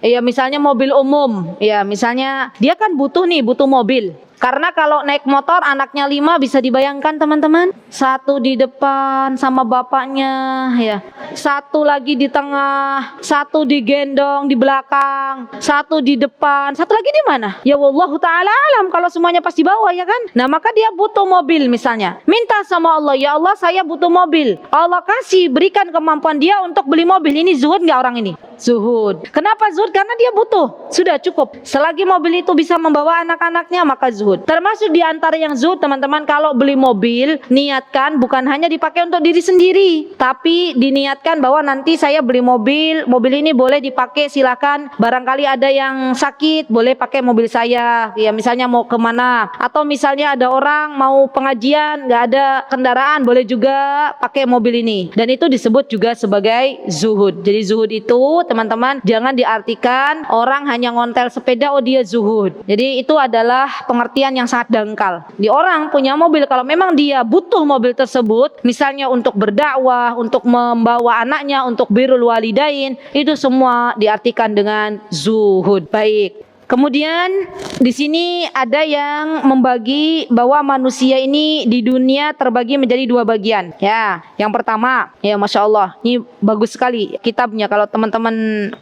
Ya misalnya mobil umum, ya misalnya dia kan butuh mobil. Karena kalau naik motor anaknya 5, bisa dibayangkan teman-teman, satu di depan sama bapaknya, ya, satu lagi di tengah, satu digendong di belakang, satu di depan, satu lagi di mana? Ya wallahu ta'ala alam, kalau semuanya pas di bawah, ya kan? Nah maka dia butuh mobil misalnya, minta sama Allah, ya Allah saya butuh mobil. Allah kasih, berikan kemampuan dia untuk beli mobil. Ini zuhud nggak orang ini? Zuhud. Kenapa zuhud? Karena dia butuh, sudah cukup. Selagi mobil itu bisa membawa anak-anaknya, maka zuhud. Termasuk di antara yang zuhud teman-teman, kalau beli mobil, niatkan bukan hanya dipakai untuk diri sendiri, tapi diniatkan bahwa nanti saya beli mobil ini boleh dipakai, silakan. Barangkali ada yang sakit, boleh pakai mobil saya, ya misalnya mau kemana, atau misalnya ada orang mau pengajian, nggak ada kendaraan, boleh juga pakai mobil ini. Dan itu disebut juga sebagai zuhud. Jadi zuhud itu teman-teman jangan diartikan orang hanya ngontel sepeda, oh dia zuhud. Jadi itu adalah pengertian yang sangat dangkal. Di orang punya mobil, kalau memang dia butuh mobil tersebut, misalnya untuk berdakwah, untuk membawa anaknya, untuk birrul walidain, itu semua diartikan dengan zuhud. Baik. Kemudian di sini ada yang membagi bahwa manusia ini di dunia terbagi menjadi 2 bagian. Ya, yang pertama, ya masya Allah, ini bagus sekali kitabnya. Kalau teman-teman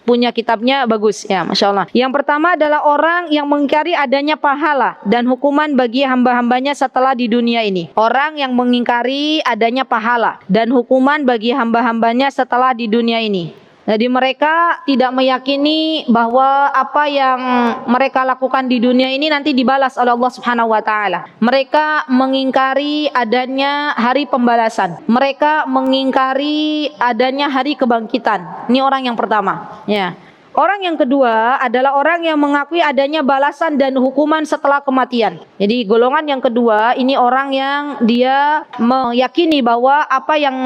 punya kitabnya bagus, ya masya Allah. Yang pertama adalah orang yang mengingkari adanya pahala dan hukuman bagi hamba-hambanya setelah di dunia ini. Orang yang mengingkari adanya pahala dan hukuman bagi hamba-hambanya setelah di dunia ini. Jadi mereka tidak meyakini bahwa apa yang mereka lakukan di dunia ini nanti dibalas oleh Allah Subhanahu wa taala. Mereka mengingkari adanya hari pembalasan. Mereka mengingkari adanya hari kebangkitan. Ini orang yang pertama, ya. Orang yang kedua adalah orang yang mengakui adanya balasan dan hukuman setelah kematian. Jadi golongan yang kedua ini orang yang dia meyakini bahwa apa yang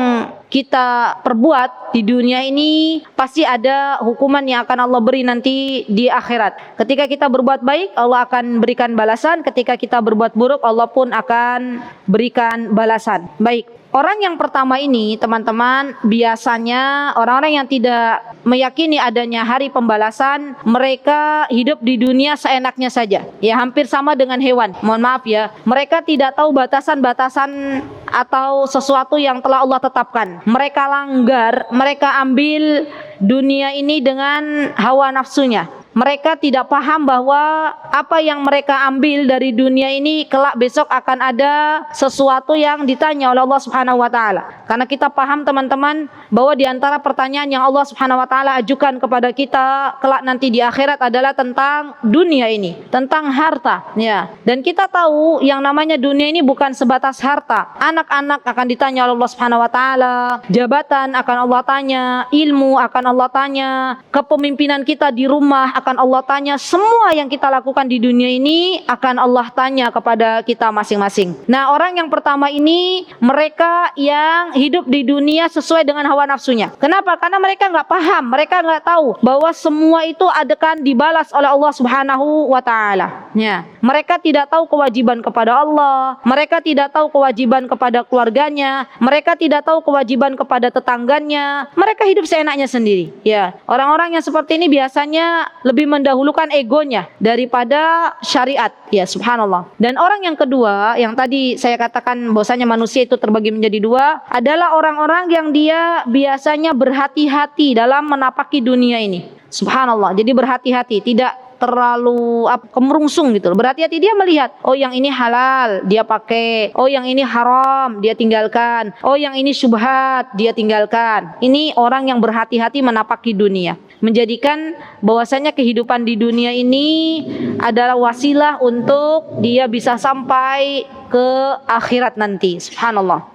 kita perbuat di dunia ini pasti ada hukuman yang akan Allah beri nanti di akhirat. Ketika kita berbuat baik, Allah akan berikan balasan. Ketika kita berbuat buruk, Allah pun akan berikan balasan. Baik. Orang yang pertama ini teman-teman, biasanya orang-orang yang tidak meyakini adanya hari pembalasan, mereka hidup di dunia seenaknya saja. Ya hampir sama dengan hewan. Mohon maaf ya, mereka tidak tahu batasan-batasan atau sesuatu yang telah Allah tetapkan. Mereka langgar, mereka ambil dunia ini dengan hawa nafsunya. Mereka tidak paham bahwa apa yang mereka ambil dari dunia ini kelak besok akan ada sesuatu yang ditanya oleh Allah Subhanahu wa taala. Karena kita paham teman-teman bahwa di antara pertanyaan yang Allah Subhanahu wa taala ajukan kepada kita kelak nanti di akhirat adalah tentang dunia ini, tentang harta, ya. Dan kita tahu yang namanya dunia ini bukan sebatas harta. Anak-anak akan ditanya oleh Allah Subhanahu wa taala, jabatan akan Allah tanya, ilmu akan Allah tanya, kepemimpinan kita di rumah akan Allah tanya, semua yang kita lakukan di dunia ini akan Allah tanya kepada kita masing-masing. Nah, orang yang pertama ini mereka yang hidup di dunia sesuai dengan hawa nafsunya. Kenapa? Karena mereka nggak paham, mereka nggak tahu bahwa semua itu akan dibalas oleh Allah Subhanahu wa taala. Ya. Mereka tidak tahu kewajiban kepada Allah, mereka tidak tahu kewajiban kepada keluarganya, mereka tidak tahu kewajiban kepada tetangganya. Mereka hidup seenaknya sendiri. Ya, orang-orang yang seperti ini biasanya lebih mendahulukan egonya daripada syariat. Ya, subhanallah. Dan orang yang kedua, yang tadi saya katakan bahwasanya manusia itu terbagi menjadi 2, adalah orang-orang yang dia biasanya berhati-hati dalam menapaki dunia ini. Subhanallah. Jadi berhati-hati, tidak terlalu kemerungsung gitu. Berhati-hati, dia melihat, oh yang ini halal dia pakai, oh yang ini haram dia tinggalkan, oh yang ini syubhat dia tinggalkan. Ini orang yang berhati-hati menapaki dunia, menjadikan bahwasanya kehidupan di dunia ini adalah wasilah untuk dia bisa sampai ke akhirat nanti. Subhanallah.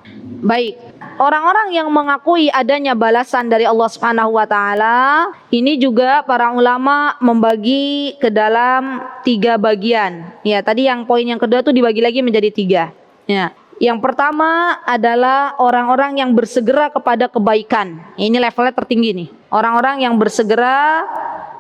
Baik. Orang-orang yang mengakui adanya balasan dari Allah Subhanahu wa taala, ini juga para ulama membagi ke dalam 3 bagian. Ya, tadi yang poin yang kedua tuh dibagi lagi menjadi 3. Ya. Yang pertama adalah orang-orang yang bersegera kepada kebaikan. Ini levelnya tertinggi nih. Orang-orang yang bersegera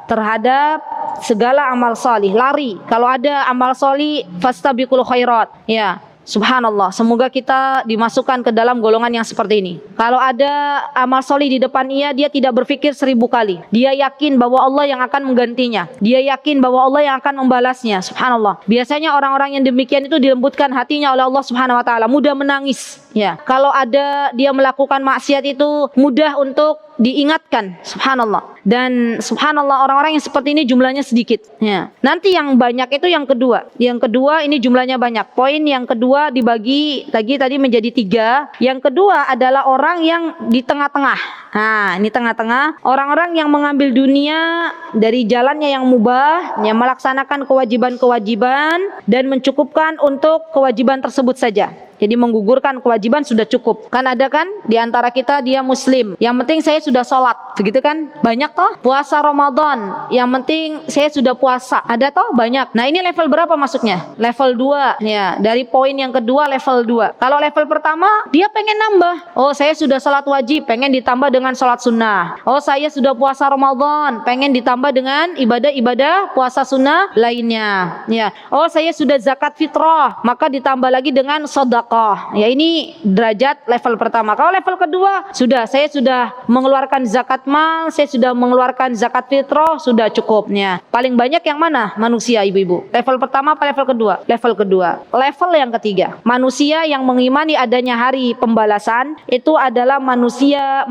terhadap segala amal salih, lari. Kalau ada amal salih, fastabiqul khairat. Ya. Subhanallah, semoga kita dimasukkan ke dalam golongan yang seperti ini. Kalau ada amal solih di depan dia tidak berpikir 1000 kali. Dia yakin bahwa Allah yang akan menggantinya. Dia yakin bahwa Allah yang akan membalasnya. Subhanallah. Biasanya orang-orang yang demikian itu dilembutkan hatinya oleh Allah Subhanahu wa taala, mudah menangis. Ya, kalau ada dia melakukan maksiat itu mudah untuk diingatkan. Subhanallah. Dan subhanallah, orang-orang yang seperti ini jumlahnya sedikit. Ya. Nanti yang banyak itu yang kedua. Yang kedua ini jumlahnya banyak. Poin yang kedua dibagi lagi tadi menjadi 3. Yang kedua adalah orang yang di tengah-tengah. Nah, ini tengah-tengah. Orang-orang yang mengambil dunia dari jalannya yang mubah, yang melaksanakan kewajiban-kewajiban dan mencukupkan untuk kewajiban tersebut saja. Jadi menggugurkan kewajiban sudah cukup. Kan ada kan di antara kita dia muslim, yang penting saya sudah sholat, begitu kan? Banyak toh. Puasa Ramadan, yang penting saya sudah puasa. Ada toh banyak. Nah, ini level berapa masuknya? Level 2. Ya, dari poin yang kedua level 2. Kalau level pertama dia pengen nambah. Oh, saya sudah sholat wajib, pengen ditambah dengan sholat sunnah. Oh, saya sudah puasa Ramadan, pengen ditambah dengan ibadah-ibadah puasa sunnah lainnya. Ya. Oh, saya sudah zakat fitrah, maka ditambah lagi dengan sedekah. Ya, ini derajat level pertama. Kalau level kedua, saya sudah mengeluarkan zakat mal, saya sudah mengeluarkan zakat fitrah, sudah cukupnya. Paling banyak yang mana? Manusia, ibu-ibu. Level pertama apa level kedua? Level kedua. Level yang ketiga, manusia yang mengimani adanya hari pembalasan, itu adalah manusia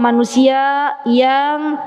yang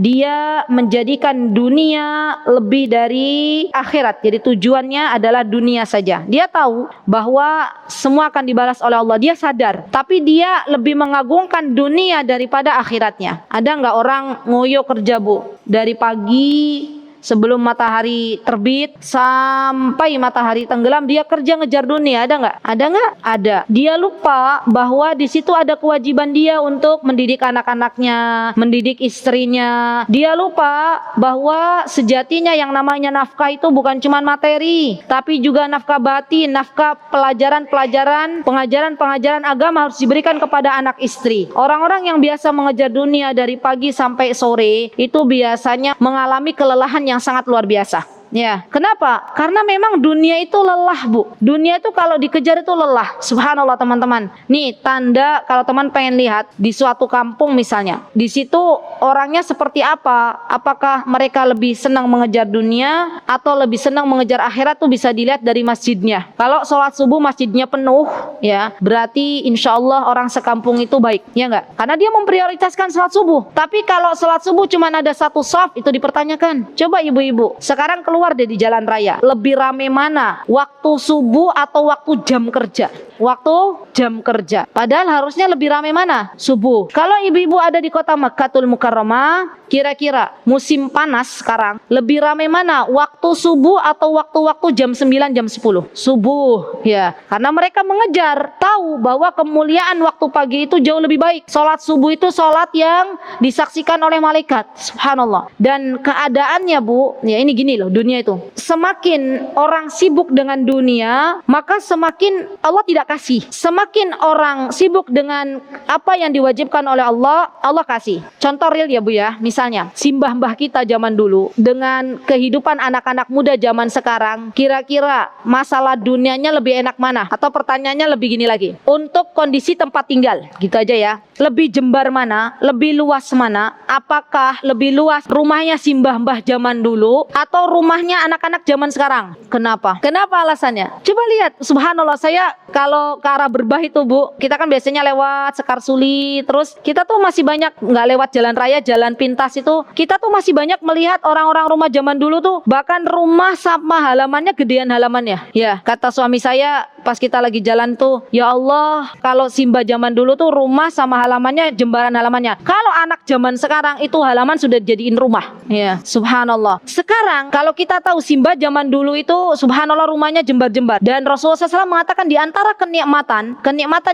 dia menjadikan dunia lebih dari akhirat. Jadi tujuannya adalah dunia saja. Dia tahu bahwa semua akan dibalas oleh Allah. Dia sadar. Tapi dia lebih mengagungkan dunia daripada akhiratnya. Ada nggak orang ngoyo kerja, Bu? Dari pagi sebelum matahari terbit sampai matahari tenggelam dia kerja ngejar dunia, ada nggak? Ada nggak? Ada. Dia lupa bahwa di situ ada kewajiban dia untuk mendidik anak-anaknya, mendidik istrinya. Dia lupa bahwa sejatinya yang namanya nafkah itu bukan cuma materi, tapi juga nafkah batin, nafkah pelajaran-pelajaran, pengajaran-pengajaran agama harus diberikan kepada anak istri. Orang-orang yang biasa mengejar dunia dari pagi sampai sore itu biasanya mengalami kelelahan yang sangat luar biasa. Ya, kenapa? Karena memang dunia itu lelah, Bu. Dunia itu kalau dikejar itu lelah. Subhanallah, teman-teman. Nih, tanda kalau teman pengen lihat di suatu kampung misalnya. Di situ orangnya seperti apa? Apakah mereka lebih senang mengejar dunia atau lebih senang mengejar akhirat tuh bisa dilihat dari masjidnya. Kalau sholat subuh masjidnya penuh, ya, berarti insya Allah orang sekampung itu baik, ya enggak? Karena dia memprioritaskan sholat subuh. Tapi kalau sholat subuh cuma ada satu shaf, itu dipertanyakan. Coba ibu-ibu, sekarang keluar deh di jalan raya, lebih rame mana? Waktu subuh atau waktu jam kerja? Waktu jam kerja. Padahal harusnya lebih rame mana? Subuh. Kalau ibu-ibu ada di kota Makkatul Mukarramah, kira-kira musim panas sekarang lebih rame mana? Waktu subuh atau waktu-waktu jam 9, jam 10? Subuh, ya. Karena mereka mengejar, tahu bahwa kemuliaan waktu pagi itu jauh lebih baik. Salat subuh itu salat yang disaksikan oleh malaikat. Subhanallah. Dan keadaannya, Bu, ya ini gini loh, dunia itu. Semakin orang sibuk dengan dunia, maka semakin Allah tidak kasih. Semakin orang sibuk dengan apa yang diwajibkan oleh Allah, Allah kasih. Contoh real ya, Bu ya. Misalnya, simbah-mbah kita zaman dulu dengan kehidupan anak-anak muda zaman sekarang, kira-kira masalah dunianya lebih enak mana? Atau pertanyaannya lebih gini lagi. Untuk kondisi tempat tinggal, gitu aja ya. Lebih jembar mana? Lebih luas mana? Apakah lebih luas rumahnya simbah-mbah zaman dulu atau rumahnya anak-anak zaman sekarang? Kenapa? Kenapa alasannya? Coba lihat, subhanallah, saya kalau ke arah Berbah itu, Bu, kita kan biasanya lewat Sekar Marsuli, terus kita tuh masih banyak nggak lewat jalan raya, jalan pintas itu, kita tuh masih banyak melihat orang-orang rumah zaman dulu tuh, bahkan rumah sama halamannya gedean halamannya. Ya, kata suami saya pas kita lagi jalan tuh, ya Allah, kalau Simba zaman dulu tuh rumah sama halamannya jembaran halamannya. Kalau anak zaman sekarang itu halaman sudah dijadiin rumah. Ya, subhanallah. Sekarang kalau kita tahu Simba zaman dulu itu subhanallah rumahnya jembar-jembar, dan Rasulullah SAW mengatakan di antara kenikmatan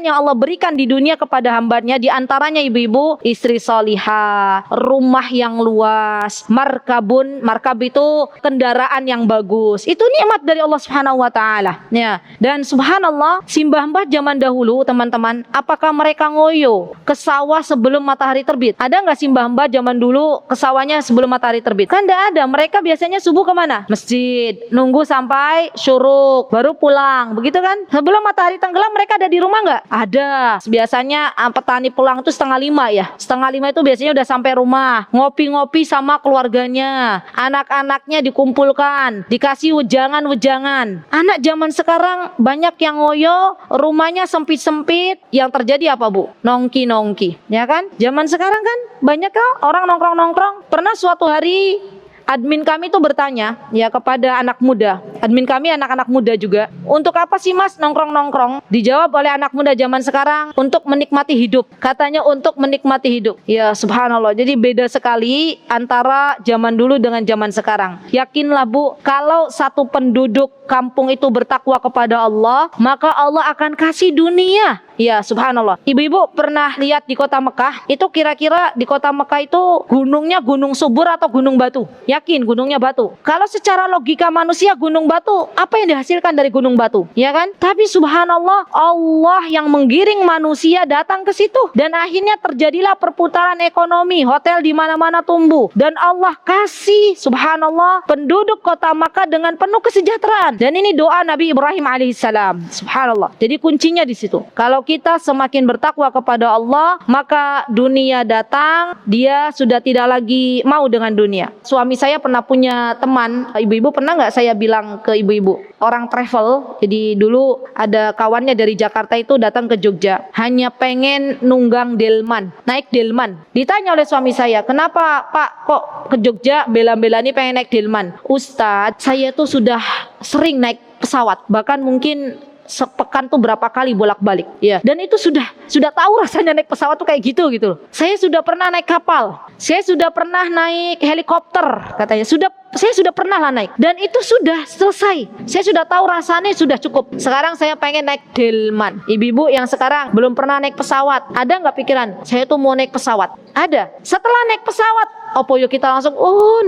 yang Allah berikan di dunia kepada hambanya, di antaranya ibu-ibu, istri solihah, rumah yang luas, markab itu kendaraan yang bagus. Itu nikmat dari Allah Subhanahu wa taala. Ya. Dan subhanallah, simbah-mbah zaman dahulu, teman-teman, apakah mereka ngoyo ke sawah sebelum matahari terbit? Ada nggak simbah-mbah zaman dulu ke sawahnya sebelum matahari terbit? Kan enggak ada. Mereka biasanya subuh kemana? Masjid. Nunggu sampai syuruk baru pulang. Begitu kan? Sebelum matahari tenggelam mereka ada di rumah nggak? Ada. Biasanya petani pulang itu 4:30 ya. 4:30 itu biasanya udah sampai rumah, ngopi-ngopi sama keluarganya, anak-anaknya dikumpulkan, dikasih wejangan-wejangan. Anak zaman sekarang banyak yang ngoyo, rumahnya sempit-sempit. Yang terjadi apa, Bu? Nongki-nongki, ya kan? Zaman sekarang kan banyak kan orang nongkrong-nongkrong. Pernah suatu hari admin kami tuh bertanya ya kepada anak muda. Admin kami anak-anak muda juga. Untuk apa sih Mas nongkrong-nongkrong? Dijawab oleh anak muda zaman sekarang, untuk menikmati hidup. Katanya untuk menikmati hidup. Ya subhanallah. Jadi beda sekali antara zaman dulu dengan zaman sekarang. Yakinlah Bu, kalau satu penduduk kampung itu bertakwa kepada Allah, maka Allah akan kasih dunia. Ya subhanallah. Ibu-ibu pernah lihat di kota Mekah? Itu kira-kira di kota Mekah itu gunungnya gunung subur atau gunung batu? Yakin gunungnya batu. Kalau secara logika manusia gunung batu, apa yang dihasilkan dari gunung batu? Ya kan? Tapi subhanallah, Allah yang menggiring manusia datang ke situ, dan akhirnya terjadilah perputaran ekonomi. Hotel di mana-mana tumbuh, dan Allah kasih subhanallah penduduk kota Makkah dengan penuh kesejahteraan. Dan ini doa Nabi Ibrahim alaihissalam. Subhanallah. Jadi kuncinya di situ. Kalau kita semakin bertakwa kepada Allah, maka dunia datang, dia sudah tidak lagi mau dengan dunia. Suami saya pernah punya teman, ibu-ibu pernah nggak saya bilang ke ibu-ibu, orang travel. Jadi dulu ada kawannya dari Jakarta itu datang ke Jogja, hanya pengen nunggang delman, naik delman. Ditanya oleh suami saya, kenapa Pak kok ke Jogja bela-bela nih pengen naik delman? Ustadz, saya tuh sudah sering naik pesawat, bahkan mungkin sepekan tuh berapa kali bolak-balik ya, dan itu sudah tahu rasanya naik pesawat tuh kayak gitu loh. Saya sudah pernah naik kapal, saya sudah pernah naik helikopter, katanya saya sudah pernah lah naik, dan itu sudah selesai. Saya sudah tahu rasanya, sudah cukup. Sekarang saya pengen naik delman. Ibu-ibu yang sekarang belum pernah naik pesawat, ada nggak pikiran saya tuh mau naik pesawat? Ada. Setelah naik pesawat, apa yuk kita langsung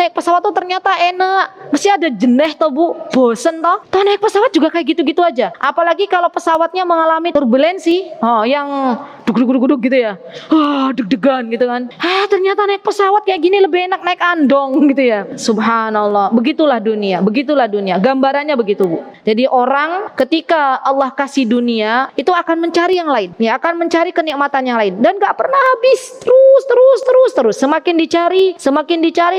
naik pesawat tuh ternyata enak, mesti ada jeneh toh Bu, bosen toh naik pesawat juga kayak gitu-gitu aja. Apalagi kalau pesawatnya mengalami turbulensi, yang duduk gitu ya, deg-degan gitu kan. Ternyata naik pesawat kayak gini lebih enak naik andong gitu ya. Subhanallah. Begitulah dunia, gambarannya begitu Bu. Jadi orang ketika Allah kasih dunia itu akan mencari yang lain, ya akan mencari kenikmatan yang lain, dan gak pernah habis, terus semakin dicari,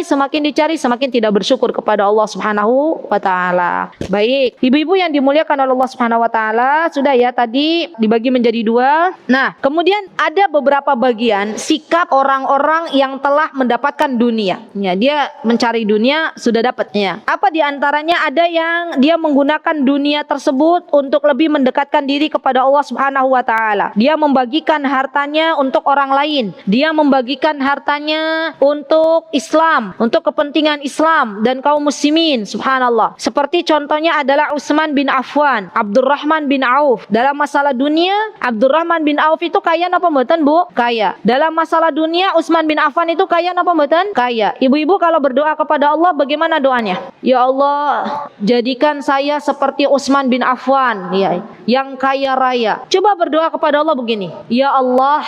semakin tidak bersyukur kepada Allah Subhanahu wa taala. Baik, ibu-ibu yang dimuliakan oleh Allah Subhanahu wa taala, sudah ya tadi dibagi menjadi 2. Nah, kemudian ada beberapa bagian sikap orang-orang yang telah mendapatkan dunia. Ya, dia mencari dunia sudah dapatnya. Apa di antaranya? Ada yang dia menggunakan dunia tersebut untuk lebih mendekatkan diri kepada Allah Subhanahu wa taala. Dia membagikan hartanya untuk orang lain. Dia membagikan hartanya untuk Islam, untuk kepentingan Islam dan kaum muslimin. Subhanallah. Seperti contohnya adalah Utsman bin Affan, Abdurrahman bin Auf. Dalam masalah dunia, Abdurrahman bin Auf itu kaya apa mboten, Bu? Kaya. Dalam masalah dunia, Utsman bin Affan itu kaya apa mboten? Kaya. Ibu-ibu kalau berdoa kepada Allah bagaimana doanya? Ya Allah, jadikan saya seperti Utsman bin Affan, ya, yang kaya raya. Coba berdoa kepada Allah begini, ya Allah,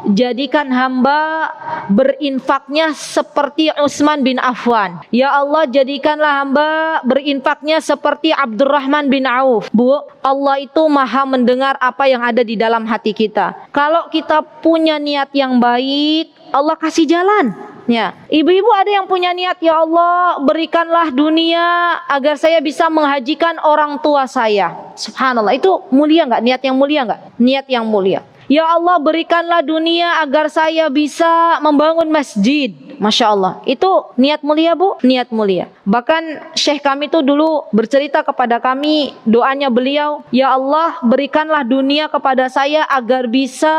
jadikan hamba berinfaknya seperti Utsman bin Affan. Ya Allah, jadikanlah hamba berinfaknya seperti Abdurrahman bin Auf. Bu, Allah itu maha mendengar apa yang ada di dalam hati kita. Kalau kita punya niat yang baik, Allah kasih jalan. Ya, ibu-ibu ada yang punya niat, ya Allah berikanlah dunia agar saya bisa menghajikan orang tua saya. Subhanallah, itu mulia nggak? Niat yang mulia nggak? Niat yang mulia. Ya Allah, berikanlah dunia agar saya bisa membangun masjid. Masya Allah, itu niat mulia Bu, niat mulia. Bahkan Syekh kami itu dulu bercerita kepada kami, doanya beliau, ya Allah berikanlah dunia kepada saya agar bisa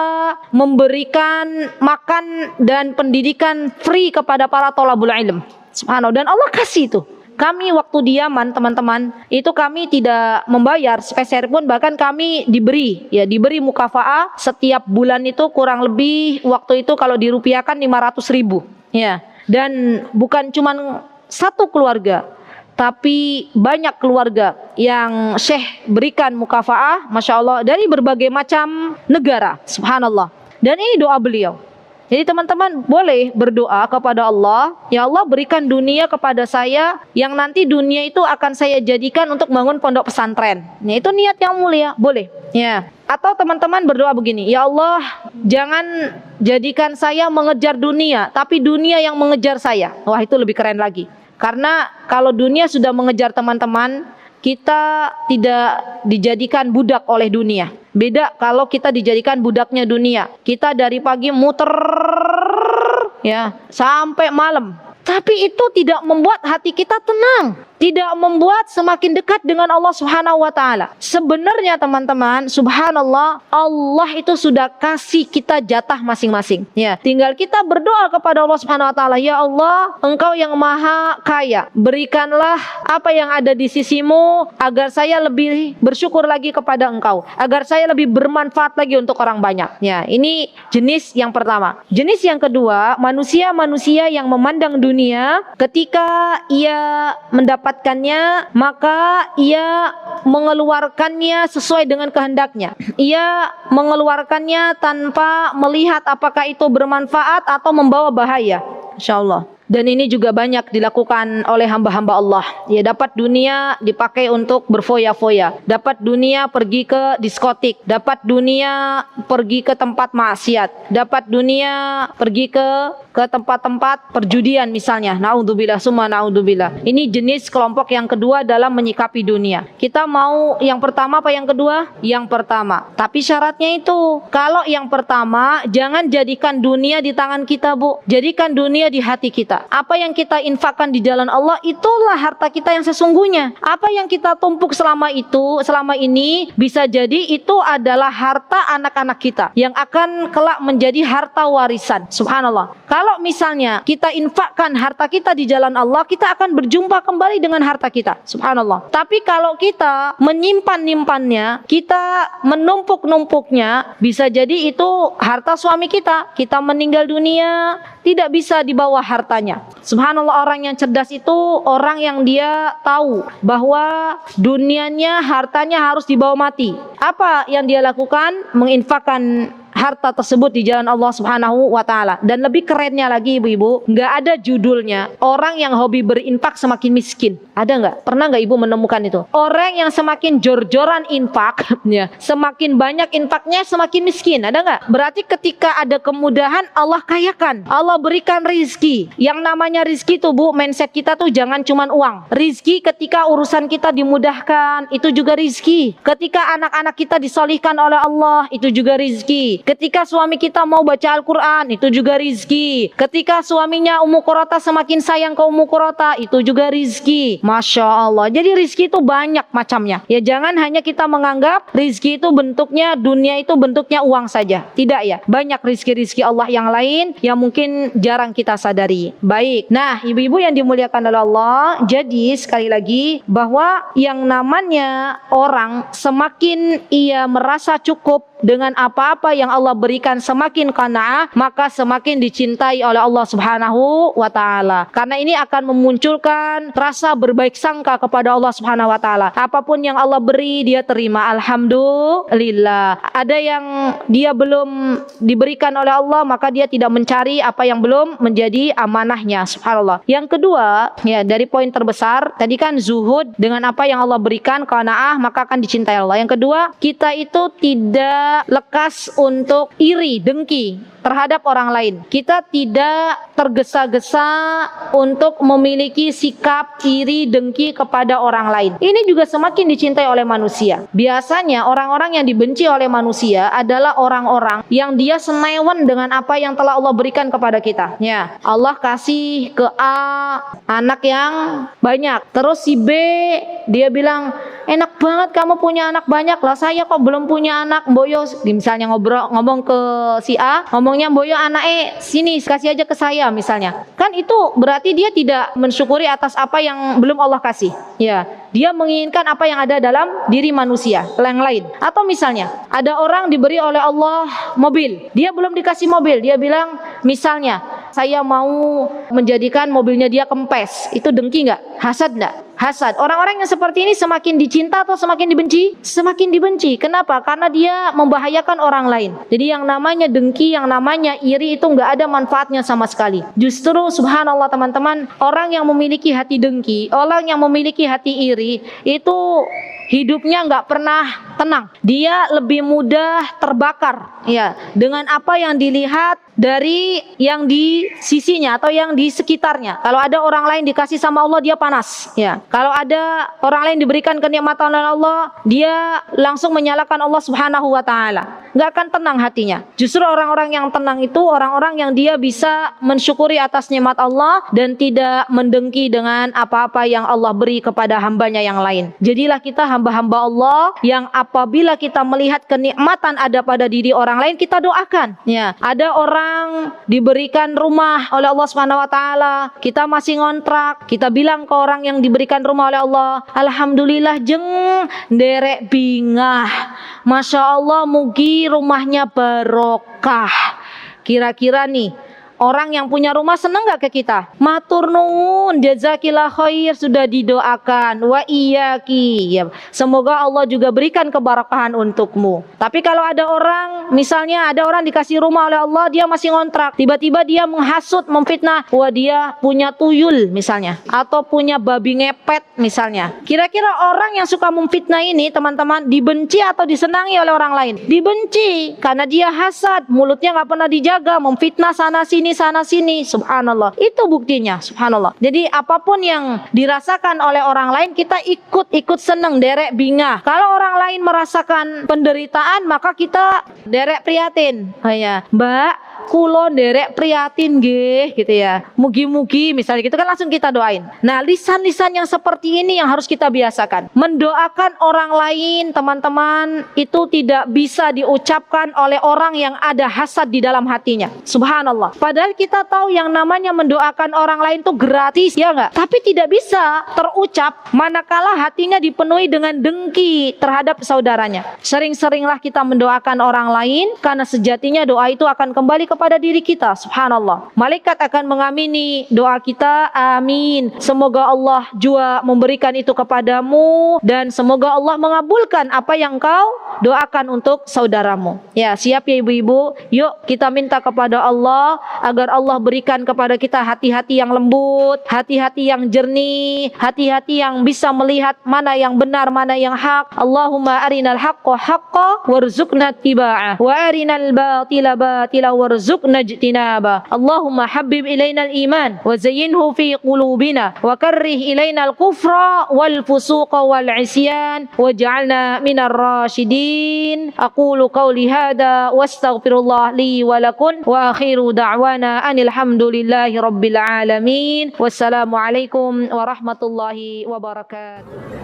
memberikan makan dan pendidikan free kepada para thalabul ilm. Subhanallah, dan Allah kasih itu. Kami waktu di Yaman teman-teman, itu kami tidak membayar sepeser pun, bahkan kami diberi mukafaah setiap bulan itu kurang lebih waktu itu kalau dirupiahkan 500.000 ya. Dan bukan cuman satu keluarga, tapi banyak keluarga yang Syekh berikan mukafaah, Masya Allah, dari berbagai macam negara. Subhanallah. Dan ini doa beliau. Jadi teman-teman boleh berdoa kepada Allah, ya Allah berikan dunia kepada saya yang nanti dunia itu akan saya jadikan untuk bangun pondok pesantren. Ya, itu niat yang mulia, boleh. Ya. Atau teman-teman berdoa begini, ya Allah jangan jadikan saya mengejar dunia, tapi dunia yang mengejar saya. Wah, itu lebih keren lagi. Karena kalau dunia sudah mengejar teman-teman, kita tidak dijadikan budak oleh dunia. Beda kalau kita dijadikan budaknya dunia. Kita dari pagi muter ya sampai malam. Tapi itu tidak membuat hati kita tenang, tidak membuat semakin dekat dengan Allah Subhanahu wa taala. Sebenarnya teman-teman, subhanallah, Allah itu sudah kasih kita jatah masing-masing. Ya, tinggal kita berdoa kepada Allah Subhanahu wa taala, ya Allah, Engkau yang Maha Kaya, berikanlah apa yang ada di sisimu agar saya lebih bersyukur lagi kepada Engkau, agar saya lebih bermanfaat lagi untuk orang banyak. Ya, ini jenis yang pertama. Jenis yang kedua, manusia-manusia yang memandang dunia ketika ia mendapatkannya, maka ia mengeluarkannya sesuai dengan kehendaknya. Ia mengeluarkannya tanpa melihat apakah itu bermanfaat atau membawa bahaya. Insyaallah. Dan ini juga banyak dilakukan oleh hamba-hamba Allah. Ya, dapat dunia dipakai untuk berfoya-foya, dapat dunia pergi ke diskotik, dapat dunia pergi ke tempat maksiat, dapat dunia pergi ke tempat-tempat perjudian misalnya. Naudzubillah summa naudzubillah. Ini jenis kelompok yang kedua dalam menyikapi dunia. Kita mau yang pertama apa yang kedua? Yang pertama. Tapi syaratnya itu, kalau yang pertama jangan jadikan dunia di tangan kita, Bu. Jadikan dunia di hati kita. Apa yang kita infakkan di jalan Allah, itulah harta kita yang sesungguhnya. Apa yang kita tumpuk selama ini bisa jadi itu adalah harta anak-anak kita yang akan kelak menjadi harta warisan. Subhanallah. Kalau misalnya kita infakkan harta kita di jalan Allah, kita akan berjumpa kembali dengan harta kita. Subhanallah. Tapi kalau kita menyimpan-nyimpannya, kita menumpuk-numpuknya, bisa jadi itu harta suami kita. Kita meninggal dunia, tidak bisa dibawa hartanya. Subhanallah, orang yang cerdas itu orang yang dia tahu bahwa dunianya, hartanya harus dibawa mati. Apa yang dia lakukan? Menginfakkan harta tersebut di jalan Allah Subhanahu wa taala. Dan lebih kerennya lagi ibu-ibu, nggak ada judulnya orang yang hobi berinfak semakin miskin. Ada nggak? Pernah nggak ibu menemukan itu? Orang yang semakin jor-joran infak, ya, semakin banyak infaknya semakin miskin. Ada nggak? Berarti ketika ada kemudahan, Allah kayakan, Allah berikan rizki. Yang namanya rizki tuh Bu, mindset kita tuh jangan cuman uang. Rizki ketika urusan kita dimudahkan, itu juga rizki. Ketika anak-anak kita disolihkan oleh Allah, itu juga rizki. Ketika suami kita mau baca Al-Quran, itu juga rizki. Ketika suaminya Ummu Qurata semakin sayang ke Ummu Qurata, itu juga rizki. Masya Allah. Jadi rizki itu banyak macamnya. Ya, jangan hanya kita menganggap rizki itu bentuknya, dunia itu bentuknya uang saja. Tidak ya. Banyak rizki-rizki Allah yang lain yang mungkin jarang kita sadari. Baik. Nah, ibu-ibu yang dimuliakan oleh Allah, jadi sekali lagi bahwa yang namanya orang semakin ia merasa cukup dengan apa-apa yang Allah berikan, semakin qanaah, maka semakin dicintai oleh Allah Subhanahu wa taala. Karena ini akan memunculkan rasa berbaik sangka kepada Allah Subhanahu wa taala. Apapun yang Allah beri, dia terima. Alhamdulillah. Ada yang dia belum diberikan oleh Allah, maka dia tidak mencari apa yang belum menjadi amanahnya. Subhanallah. Yang kedua, ya, dari poin terbesar tadi kan zuhud dengan apa yang Allah berikan, qanaah, maka akan dicintai Allah. Yang kedua, kita itu tidak tidak lekas untuk iri, dengki terhadap orang lain. Kita tidak tergesa-gesa untuk memiliki sikap iri, dengki kepada orang lain. Ini juga semakin dicintai oleh manusia. Biasanya orang-orang yang dibenci oleh manusia adalah orang-orang yang dia senewan dengan apa yang telah Allah berikan kepada kita. Ya, Allah kasih ke A anak yang banyak. Terus si B dia bilang, enak banget kamu punya anak banyak, lah saya kok belum punya anak. Mboyo misalnya ngomong ke si A, ngomongnya, Mboyo anak sini kasih aja ke saya misalnya. Kan itu berarti dia tidak mensyukuri atas apa yang belum Allah kasih. Ya, dia menginginkan apa yang ada dalam diri manusia yang lain. Atau misalnya ada orang diberi oleh Allah mobil, dia belum dikasih mobil, dia bilang misalnya, saya mau menjadikan mobilnya dia kempes. Itu dengki nggak? Hasad nggak? Hasad. Orang-orang yang seperti ini semakin dicinta atau semakin dibenci? Semakin dibenci. Kenapa? Karena dia membahayakan orang lain. Jadi yang namanya dengki, yang namanya iri itu nggak ada manfaatnya sama sekali. Justru subhanallah teman-teman, orang yang memiliki hati dengki, orang yang memiliki hati iri, itu hidupnya nggak pernah tenang. Dia lebih mudah terbakar, ya, dengan apa yang dilihat dari yang di sisinya atau yang di sekitarnya. Kalau ada orang lain dikasih sama Allah, dia panas, ya. Kalau ada orang lain diberikan kenikmatan oleh Allah, dia langsung menyalahkan Allah Subhanahu wa taala. Nggak akan tenang hatinya. Justru orang-orang yang tenang itu orang-orang yang dia bisa mensyukuri atas nikmat Allah dan tidak mendengki dengan apa-apa yang Allah beri kepada hambanya yang lain. Jadilah kita hamba-hamba Allah yang apabila kita melihat kenikmatan ada pada diri orang lain, kita doakan. Ya, ada orang diberikan rumah oleh Allah Subhanahu wa taala, kita masih ngontrak, kita bilang ke orang yang diberikan rumah oleh Allah, alhamdulillah jeng derek bingah. Masya Allah, mugi rumahnya barokah. Kira-kira nih, orang yang punya rumah senang gak ke kita? Matur nuwun, jazakillah khair, sudah didoakan. Wa iyyaki, ya. Semoga Allah juga berikan keberkahan untukmu. Tapi kalau ada orang, misalnya ada orang dikasih rumah oleh Allah, dia masih ngontrak, tiba-tiba dia menghasut, memfitnah, wah dia punya tuyul misalnya, atau punya babi ngepet misalnya. Kira-kira orang yang suka memfitnah ini teman-teman, dibenci atau disenangi oleh orang lain? Dibenci, karena dia hasad, mulutnya gak pernah dijaga, memfitnah sana sini, subhanallah. Itu buktinya, subhanallah. Jadi apapun yang dirasakan oleh orang lain, kita ikut seneng, derek bingah. Kalau orang lain merasakan penderitaan, maka kita derek prihatin. Oh ya, Mbak, kulo derek prihatin nggih, gitu ya. Mugi-mugi misalnya gitu kan, langsung kita doain. Nah, lisan-lisan yang seperti ini yang harus kita biasakan. Mendoakan orang lain, teman-teman, itu tidak bisa diucapkan oleh orang yang ada hasad di dalam hatinya. Subhanallah. Padahal kita tahu yang namanya mendoakan orang lain itu gratis, ya enggak? Tapi tidak bisa terucap manakala hatinya dipenuhi dengan dengki terhadap saudaranya. Sering-seringlah kita mendoakan orang lain, karena sejatinya doa itu akan kembali kepada diri kita. Subhanallah. Malaikat akan mengamini doa kita. Amin. Semoga Allah juga memberikan itu kepadamu, dan semoga Allah mengabulkan apa yang kau doakan untuk saudaramu. Ya, siap ya ibu-ibu? Yuk kita minta kepada Allah agar Allah berikan kepada kita hati-hati yang lembut, hati-hati yang jernih, hati-hati yang bisa melihat mana yang benar, mana yang hak. Allahumma arinal haqqa haqqa warzuqna ittiba'ah, wa arinal batila batila warzuqna ijtinaba. Allahumma habbib ilainal iman wa zayyinhu fi qulubina wa karrih ilainal kufra wal fusuqa wal isyan waj'alna minar rasyidin. Aqulu qawli hadha wastaghfirullah li wa lakum wa akhiru da'wana anil hamdulillahi rabbil alamin. Wassalamualaikum warahmatullahi wabarakatuh.